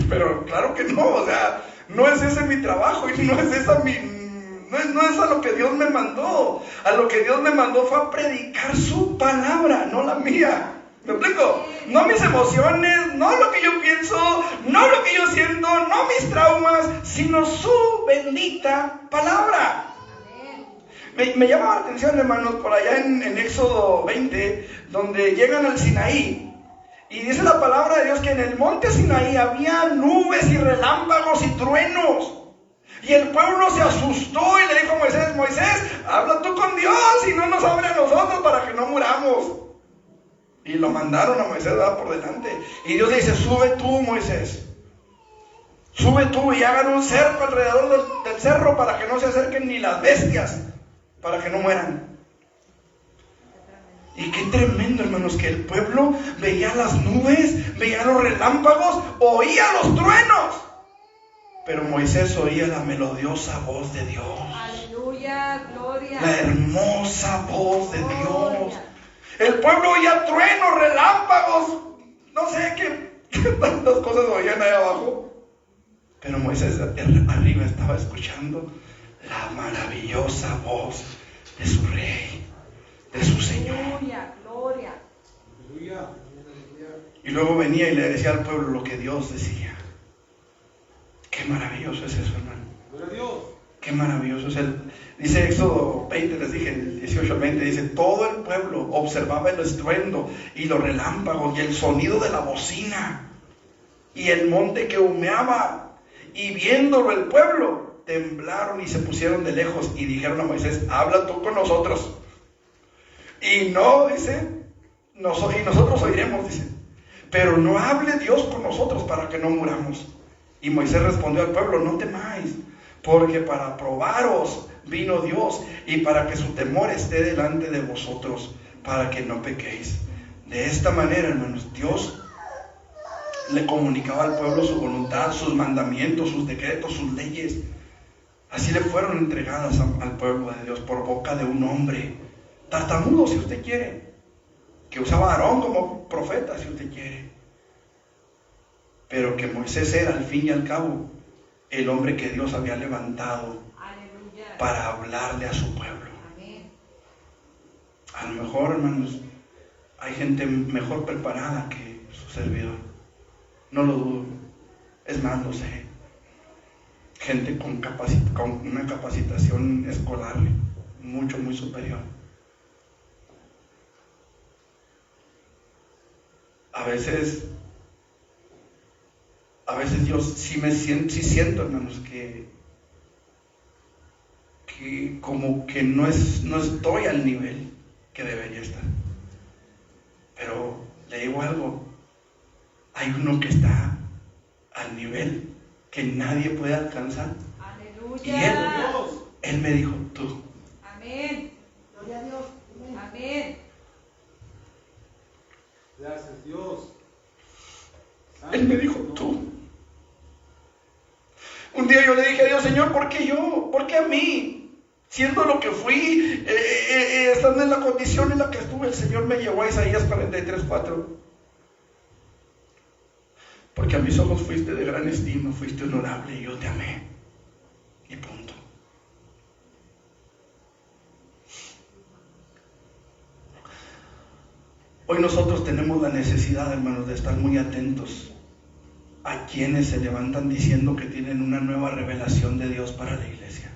Speaker 1: Pero claro que no, o sea, no es ese mi trabajo y no es esa no es a lo que Dios me mandó. A lo que Dios me mandó fue a predicar su palabra, no la mía. ¿Me explico? No mis emociones, no lo que yo pienso, no lo que yo siento, no mis traumas, sino su bendita palabra. Me llama la atención, hermanos, por allá en Éxodo 20, donde llegan al Sinaí. Y dice la palabra de Dios que en el monte Sinaí había nubes y relámpagos y truenos. Y el pueblo se asustó y le dijo a Moisés, Moisés, habla tú con Dios y no nos hable a nosotros para que no muramos. Y lo mandaron a Moisés por delante. Y Dios le dice, sube tú, Moisés. Sube tú y hagan un cerco alrededor del cerro para que no se acerquen ni las bestias, para que no mueran. Y qué tremendo, hermanos, que el pueblo veía las nubes, veía los relámpagos, oía los truenos. Pero Moisés oía la melodiosa voz de Dios.
Speaker 2: Aleluya, gloria.
Speaker 1: La hermosa voz de Dios. El pueblo oía truenos, relámpagos, no sé qué tantas cosas oían ahí abajo. Pero Moisés arriba estaba escuchando la maravillosa voz de su rey, de su Señor.
Speaker 2: Aleluya, gloria.
Speaker 1: Y luego venía y le decía al pueblo lo que Dios decía. Qué maravilloso es eso, hermano. Qué maravilloso es dice Éxodo 20, les dije, el 18 al 20, dice, todo el pueblo observaba el estruendo y los relámpagos y el sonido de la bocina y el monte que humeaba, y viéndolo el pueblo temblaron y se pusieron de lejos y dijeron a Moisés, habla tú con nosotros. Y no, dice, y nosotros oiremos, dice, pero no hable Dios con nosotros para que no muramos. Y Moisés respondió al pueblo, no temáis, porque para probaros vino Dios y para que su temor esté delante de vosotros, para que no pequéis. De esta manera, hermanos, Dios le comunicaba al pueblo su voluntad, sus mandamientos, sus decretos, sus leyes. Así le fueron entregadas al pueblo de Dios por boca de un hombre tartamudo, si usted quiere, que usaba a Aarón como profeta, si usted quiere. Pero que Moisés era, al fin y al cabo, el hombre que Dios había levantado. Aleluya. Para hablarle a su pueblo. Amén. A lo mejor, hermanos, hay gente mejor preparada que su servidor. No lo dudo. Es más, lo sé. Gente con una capacitación escolar muy superior. A veces yo sí siento, hermanos, que como que no estoy al nivel que debería estar. Pero le digo algo, hay uno que está al nivel que nadie puede alcanzar.
Speaker 2: Aleluya.
Speaker 1: Y él me dijo, tú.
Speaker 2: Amén. Gloria a Dios. Amén.
Speaker 3: Gracias, Dios.
Speaker 1: Él me dijo, tú. Un día yo le dije a Dios, Señor, ¿por qué yo? ¿Por qué a mí? Siendo lo que fui, estando en la condición en la que estuve, el Señor me llevó a Isaías 43:4. Porque a mis ojos fuiste de gran estima, fuiste honorable y yo te amé. Y punto. Hoy nosotros tenemos la necesidad, hermanos, de estar muy atentos a quienes se levantan diciendo que tienen una nueva revelación de Dios para la iglesia.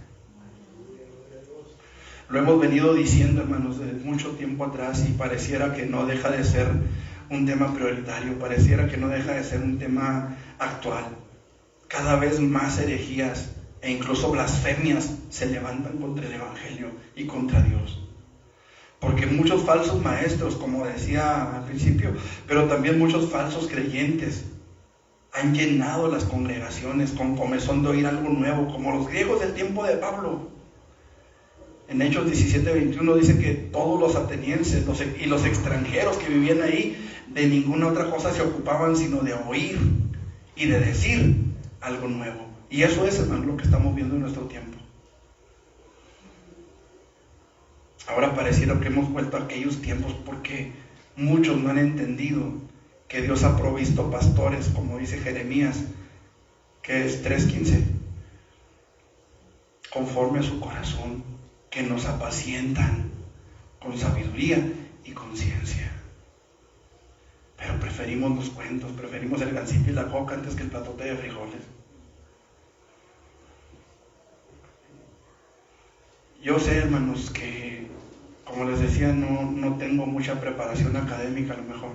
Speaker 1: Lo hemos venido diciendo, hermanos, desde mucho tiempo atrás, y pareciera que no deja de ser un tema prioritario, pareciera que no deja de ser un tema actual. Cada vez más herejías e incluso blasfemias se levantan contra el Evangelio y contra Dios. Porque muchos falsos maestros, como decía al principio, pero también muchos falsos creyentes han llenado las congregaciones con comezón de oír algo nuevo, como los griegos del tiempo de Pablo. En Hechos 17:21 dice que todos los atenienses y los extranjeros que vivían ahí de ninguna otra cosa se ocupaban sino de oír y de decir algo nuevo. Y eso es, hermano, lo que estamos viendo en nuestro tiempo. Ahora pareciera que hemos vuelto a aquellos tiempos porque muchos no han entendido que Dios ha provisto pastores, como dice Jeremías, que es 3:15, conforme a su corazón, que nos apacientan con sabiduría y con ciencia. Pero preferimos los cuentos, preferimos el gansito y la coca antes que el platote de frijoles. Yo sé, hermanos, que, como les decía, no tengo mucha preparación académica a lo mejor.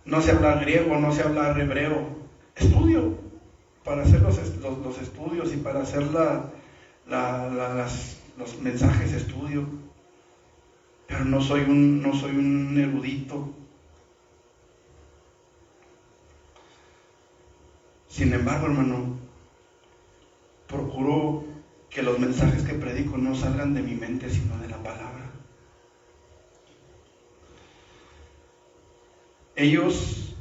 Speaker 1: No sé hablar griego, no sé hablar hebreo. Estudio para hacer los estudios y para hacer los mensajes estudio. Pero no soy un erudito. Sin embargo, hermano, procuro que los mensajes que predico no salgan de mi mente, sino de la palabra. Ellos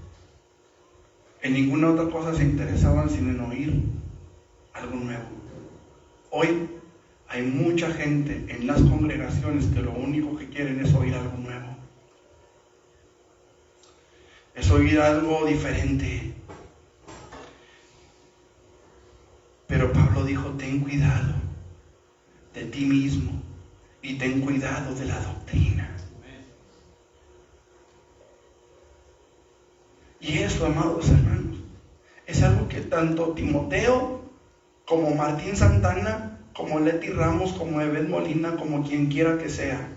Speaker 1: en ninguna otra cosa se interesaban sino en oír algo nuevo. Hoy hay mucha gente en las congregaciones que lo único que quieren es oír algo nuevo. Es oír algo diferente. Pero Pablo dijo, ten cuidado de ti mismo y ten cuidado de la doctrina. Y eso, amados hermanos, es algo que tanto Timoteo como Martín Santana, como Leti Ramos, como Ebed Molina, como quien quiera que sea,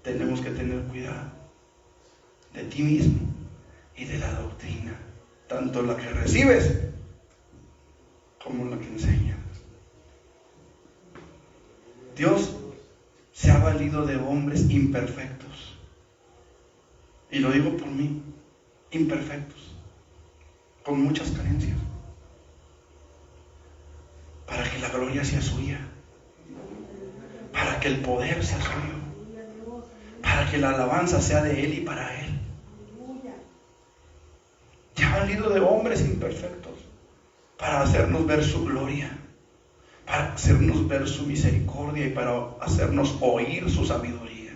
Speaker 1: tenemos que tener cuidado de ti mismo y de la doctrina, tanto la que recibes como la que enseñas. Dios se ha valido de hombres imperfectos, y lo digo por mí, imperfectos, con muchas carencias, para que la gloria sea suya, para que el poder sea suyo, para que la alabanza sea de Él y para Él. Se ha valido de hombres imperfectos para hacernos ver su gloria, para hacernos ver su misericordia y para hacernos oír su sabiduría.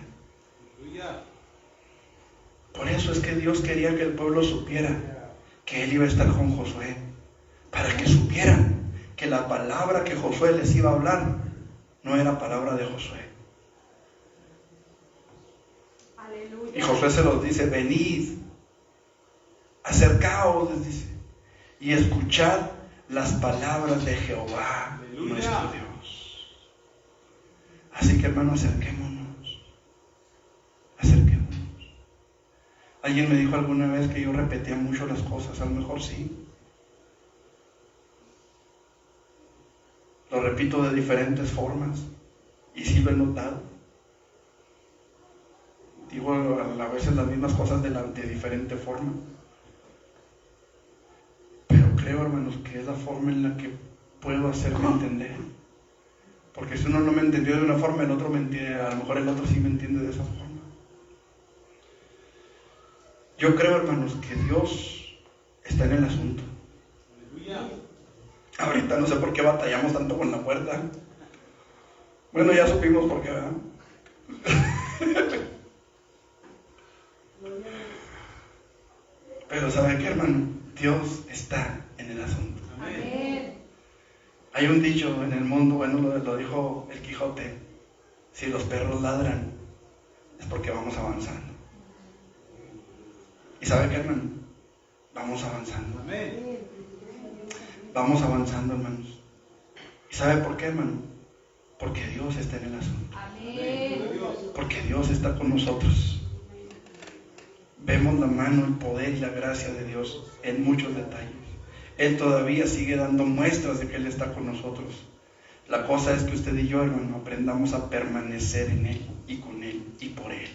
Speaker 1: Por eso es que Dios quería que el pueblo supiera que Él iba a estar con Josué, para que supieran que la palabra que Josué les iba a hablar no era palabra de Josué. Aleluya. Y Josué se los dice, venid, acercaos, les dice, y escuchad las palabras de Jehová, aleluya, nuestro Dios. Así que, hermanos, acerquémonos. Alguien me dijo alguna vez que yo repetía mucho las cosas, a lo mejor sí. Lo repito de diferentes formas y sí lo he notado. Digo a veces las mismas cosas de diferente forma. Pero creo, hermanos, que es la forma en la que puedo hacerme entender. Porque si uno no me entendió de una forma, el otro me entiende, a lo mejor el otro sí me entiende de esa forma. Yo creo, hermanos, que Dios está en el asunto. Aleluya. Ahorita no sé por qué batallamos tanto con la puerta. Bueno, ya supimos por qué, ¿verdad? Pero ¿sabe qué, hermano? Dios está en el asunto. Amén. Hay un dicho en el mundo, bueno, lo dijo el Quijote: si los perros ladran, es porque vamos avanzando. ¿Y sabe qué, hermano? Vamos avanzando. Amén. Vamos avanzando, hermanos. ¿Y sabe por qué, hermano? Porque Dios está en el asunto. Amén. Porque Dios está con nosotros. Vemos la mano, el poder y la gracia de Dios en muchos detalles. Él todavía sigue dando muestras de que Él está con nosotros. La cosa es que usted y yo, hermano, aprendamos a permanecer en Él y con Él y por Él,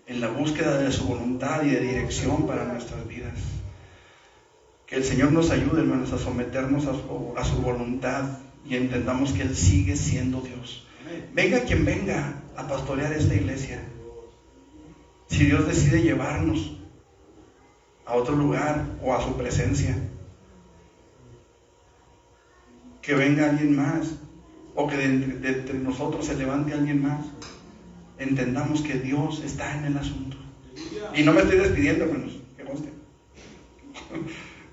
Speaker 1: en la búsqueda de su voluntad y de dirección para nuestras vidas. Que el Señor nos ayude, hermanos, a someternos a su voluntad y entendamos que Él sigue siendo Dios. Venga quien venga a pastorear esta iglesia. Si Dios decide llevarnos a otro lugar o a su presencia. Que venga alguien más, o que de entre nosotros se levante alguien más. Entendamos que Dios está en el asunto. Y no me estoy despidiendo, hermanos, que conste.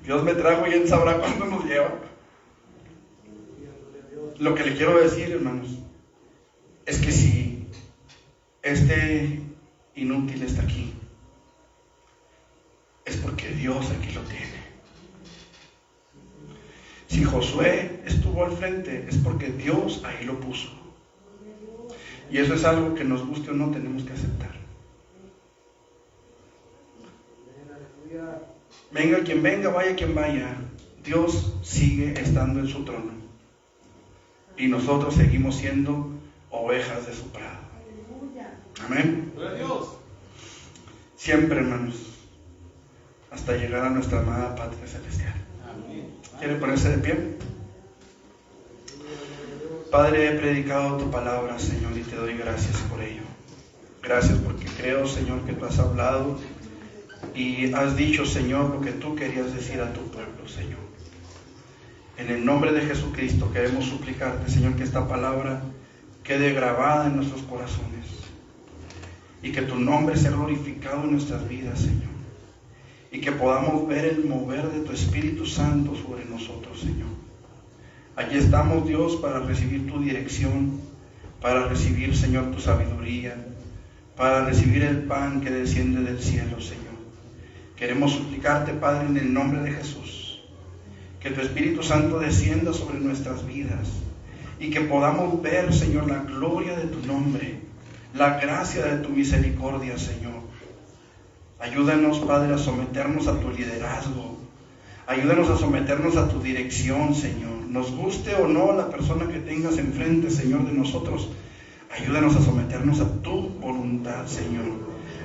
Speaker 1: Dios me trajo y Él sabrá cuándo nos lleva. Lo que le quiero decir, hermanos, es que si este inútil está aquí, es porque Dios aquí lo tiene. Si Josué estuvo al frente, es porque Dios ahí lo puso. Y eso es algo que nos guste o no tenemos que aceptar. Venga quien venga, vaya quien vaya, Dios sigue estando en su trono. Y nosotros seguimos siendo ovejas de su prado. Amén. Siempre, hermanos, hasta llegar a nuestra amada patria celestial. ¿Quiere ponerse de pie? Padre, he predicado tu palabra, Señor, y te doy gracias por ello. Gracias porque creo, Señor, que tú has hablado y has dicho, Señor, lo que tú querías decir a tu pueblo, Señor. En el nombre de Jesucristo queremos suplicarte, Señor, que esta palabra quede grabada en nuestros corazones y que tu nombre sea glorificado en nuestras vidas, Señor. Y que podamos ver el mover de tu Espíritu Santo sobre nosotros, Señor. Allí estamos, Dios, para recibir tu dirección, para recibir, Señor, tu sabiduría, para recibir el pan que desciende del cielo, Señor. Queremos suplicarte, Padre, en el nombre de Jesús, que tu Espíritu Santo descienda sobre nuestras vidas y que podamos ver, Señor, la gloria de tu nombre, la gracia de tu misericordia, Señor. Ayúdanos, Padre, a someternos a tu liderazgo. Ayúdanos a someternos a tu dirección, Señor. Nos guste o no la persona que tengas enfrente, Señor, de nosotros. Ayúdanos a someternos a tu voluntad, Señor.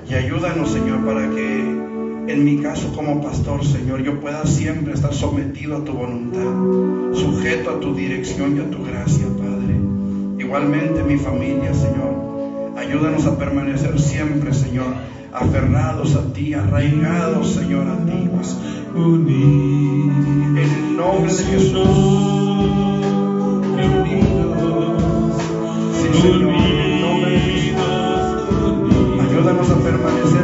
Speaker 1: Y ayúdanos, Señor, para que en mi caso como pastor, Señor, yo pueda siempre estar sometido a tu voluntad, sujeto a tu dirección y a tu gracia, Padre. Igualmente mi familia, Señor. Ayúdanos a permanecer siempre, Señor, aferrados a ti, arraigados, Señor, a ti, en el nombre de Jesús. Sí, Señor, en el nombre de Jesús. Ayúdanos a permanecer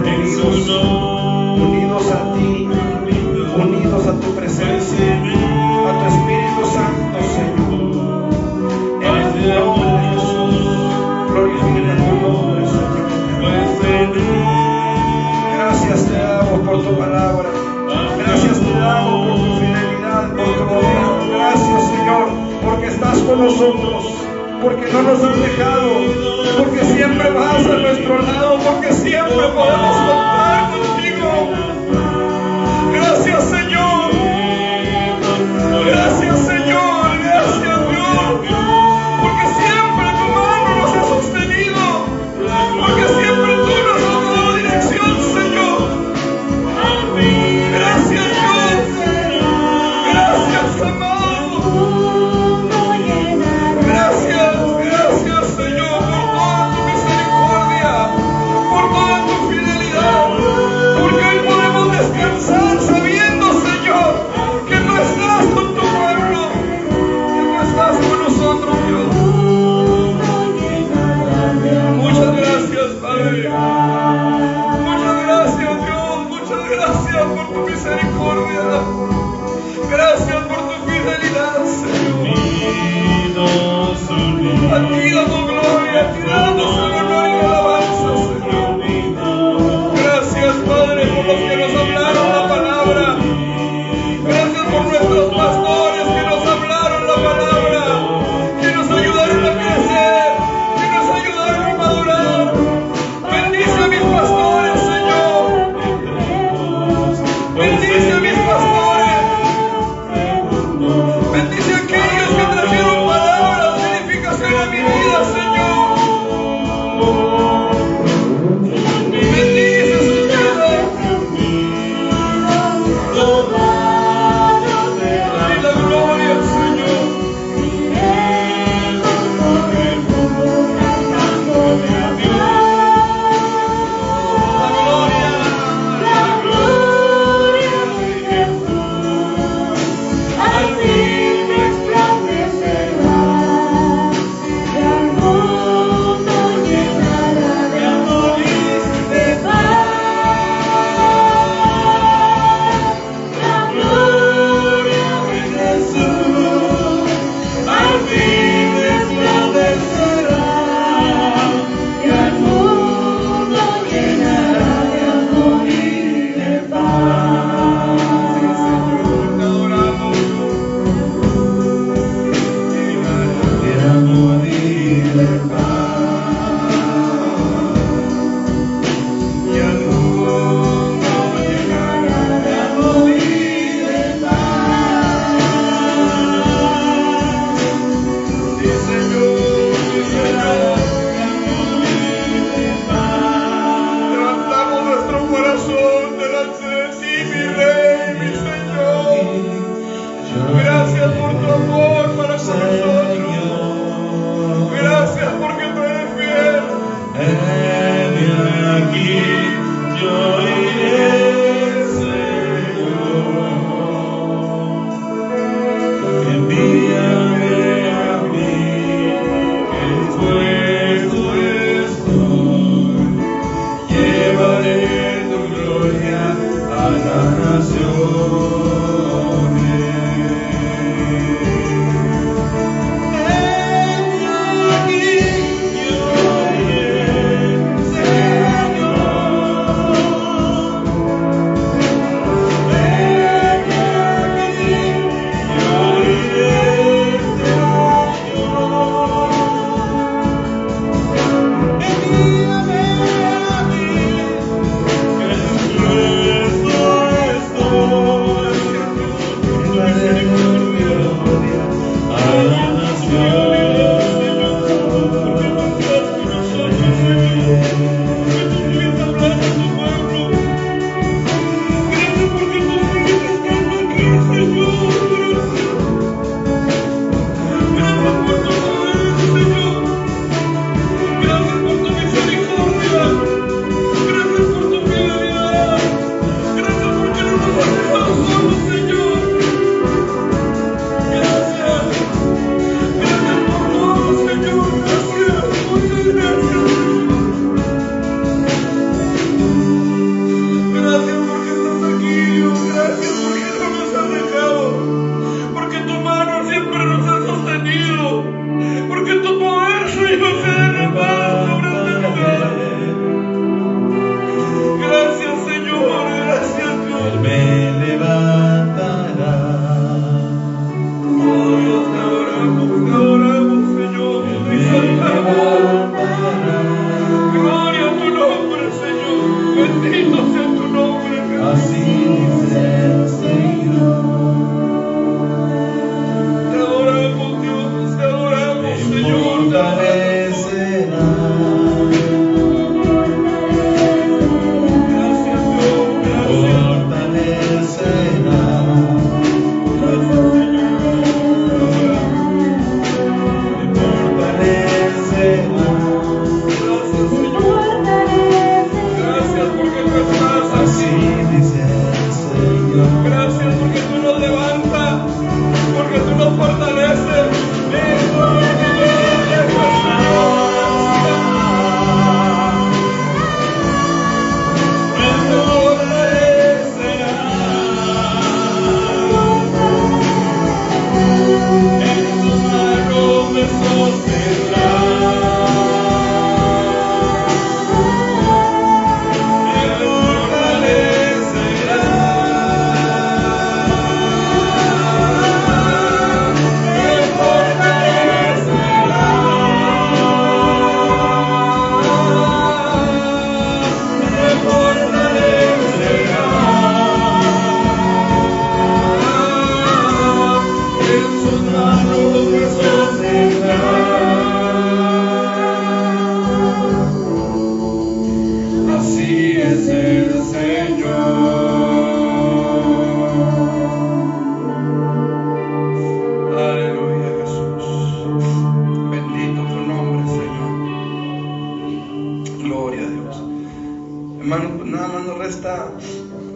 Speaker 1: unidos a ti, unidos a tu presencia, a tu Espíritu Santo, Señor. En el nombre de Jesús, glorifica tu nombre, Señor. Gracias te damos por tu palabra. Gracias te damos por tu fidelidad, por tu bondad. Gracias, Señor, porque estás con nosotros, porque no nos has dejado, porque siempre vas a nuestro lado, porque siempre podemos contar contigo. Gracias, Señor. Gracias, Señor. Gracias, Dios, porque siempre tu mano nos ha sostenido, porque siempre tú nos has dado dirección, Señor. Gracias, Dios. Gracias, amado. Gracias, Señor, por toda tu misericordia, por toda tu fidelidad, porque hoy podemos descansar sabiendo, Señor, que no estás con tu pueblo, que no estás con nosotros, Dios. Muchas gracias, Padre. Muchas gracias, Dios. Muchas gracias por tu misericordia. Gracias por tu fidelidad, Señor. A ti damos gloria, a ti damos honor y alabanza, Señor. Gracias, Padre, por los que nos hablaron la palabra. Gracias por nuestros pastores que nos hablaron la palabra, que nos ayudaron a crecer, que nos ayudaron a madurar. Bendice a mis pastores, Señor. Bendice a mis pastores. Bendice a aquellos que trajeron palabras de edificación a mi vida, Señor.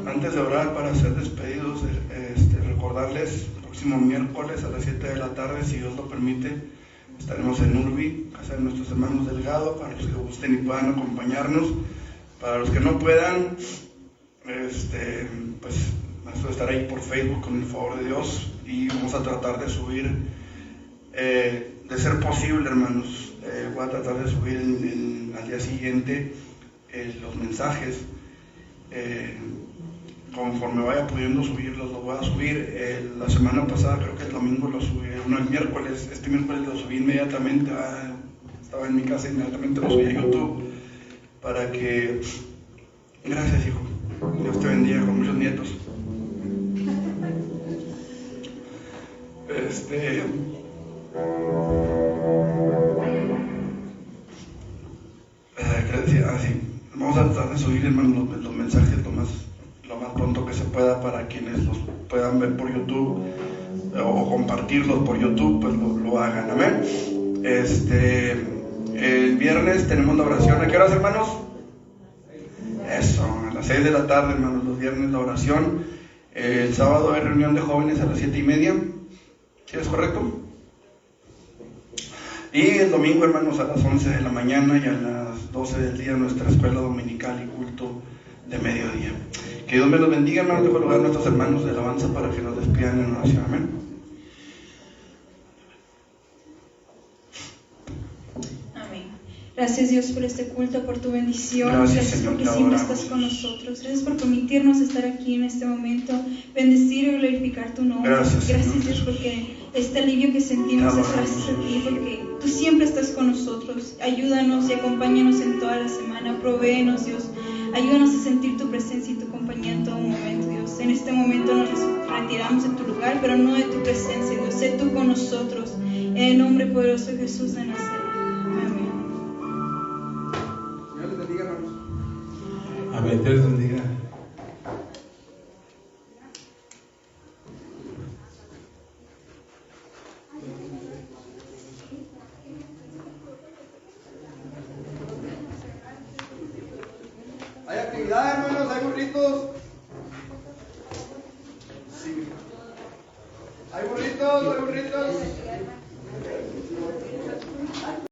Speaker 1: Antes de orar para ser despedidos, recordarles, el próximo miércoles a las 7 de la tarde, si Dios lo permite, estaremos en Urbi, casa de nuestros hermanos Delgado, para los que gusten y puedan acompañarnos. Para los que no puedan, pues esto estará ahí por Facebook con el favor de Dios, y vamos a tratar de subir, de ser posible, hermanos, voy a tratar de subir al día siguiente los mensajes. Conforme vaya pudiendo subirlos, los voy a subir. La semana pasada, creo que el domingo lo subí, el miércoles, este miércoles lo subí inmediatamente, estaba en mi casa, inmediatamente lo subí a YouTube, para que, gracias hijo, Dios te bendiga con muchos nietos. Sí. Vamos a tratar de subir, hermanos, los mensajes lo más pronto que se pueda, para quienes los puedan ver por YouTube o compartirlos por YouTube, pues lo hagan, amén. El viernes tenemos la oración. ¿A qué horas, hermanos? Eso, a las 6 de la tarde, hermanos, los viernes la oración. El sábado hay reunión de jóvenes a las 7:30. ¿Sí es correcto? Y el domingo, hermanos, a las 11 de la mañana y a las 12 del día nuestra escuela dominical y culto de mediodía. Que Dios me los bendiga, hermanos. Dejo lugar a nuestros hermanos de alabanza para que nos despidan en oración. Amén.
Speaker 3: Amén. Gracias, Dios, por este culto, por tu bendición.
Speaker 1: Gracias, Señor,
Speaker 3: porque siempre estás con nosotros. Gracias por permitirnos estar aquí en este momento, bendecir y glorificar tu nombre.
Speaker 1: Gracias,
Speaker 3: Dios, porque este alivio que sentimos es gracias a ti, porque tú siempre estás con nosotros. Ayúdanos y acompáñanos en toda la semana. Provéenos, Dios. Ayúdanos a sentir tu presencia y tu compañía en todo momento, Dios. En este momento nos retiramos de tu lugar, pero no de tu presencia, Dios. Sé tú con nosotros. En el nombre poderoso de Jesús de Nazaret. Amén.
Speaker 4: Amén. Dios bendiga.
Speaker 1: Hay actividad, hermanos, hay burritos. Sí. Hay burritos, hay burritos.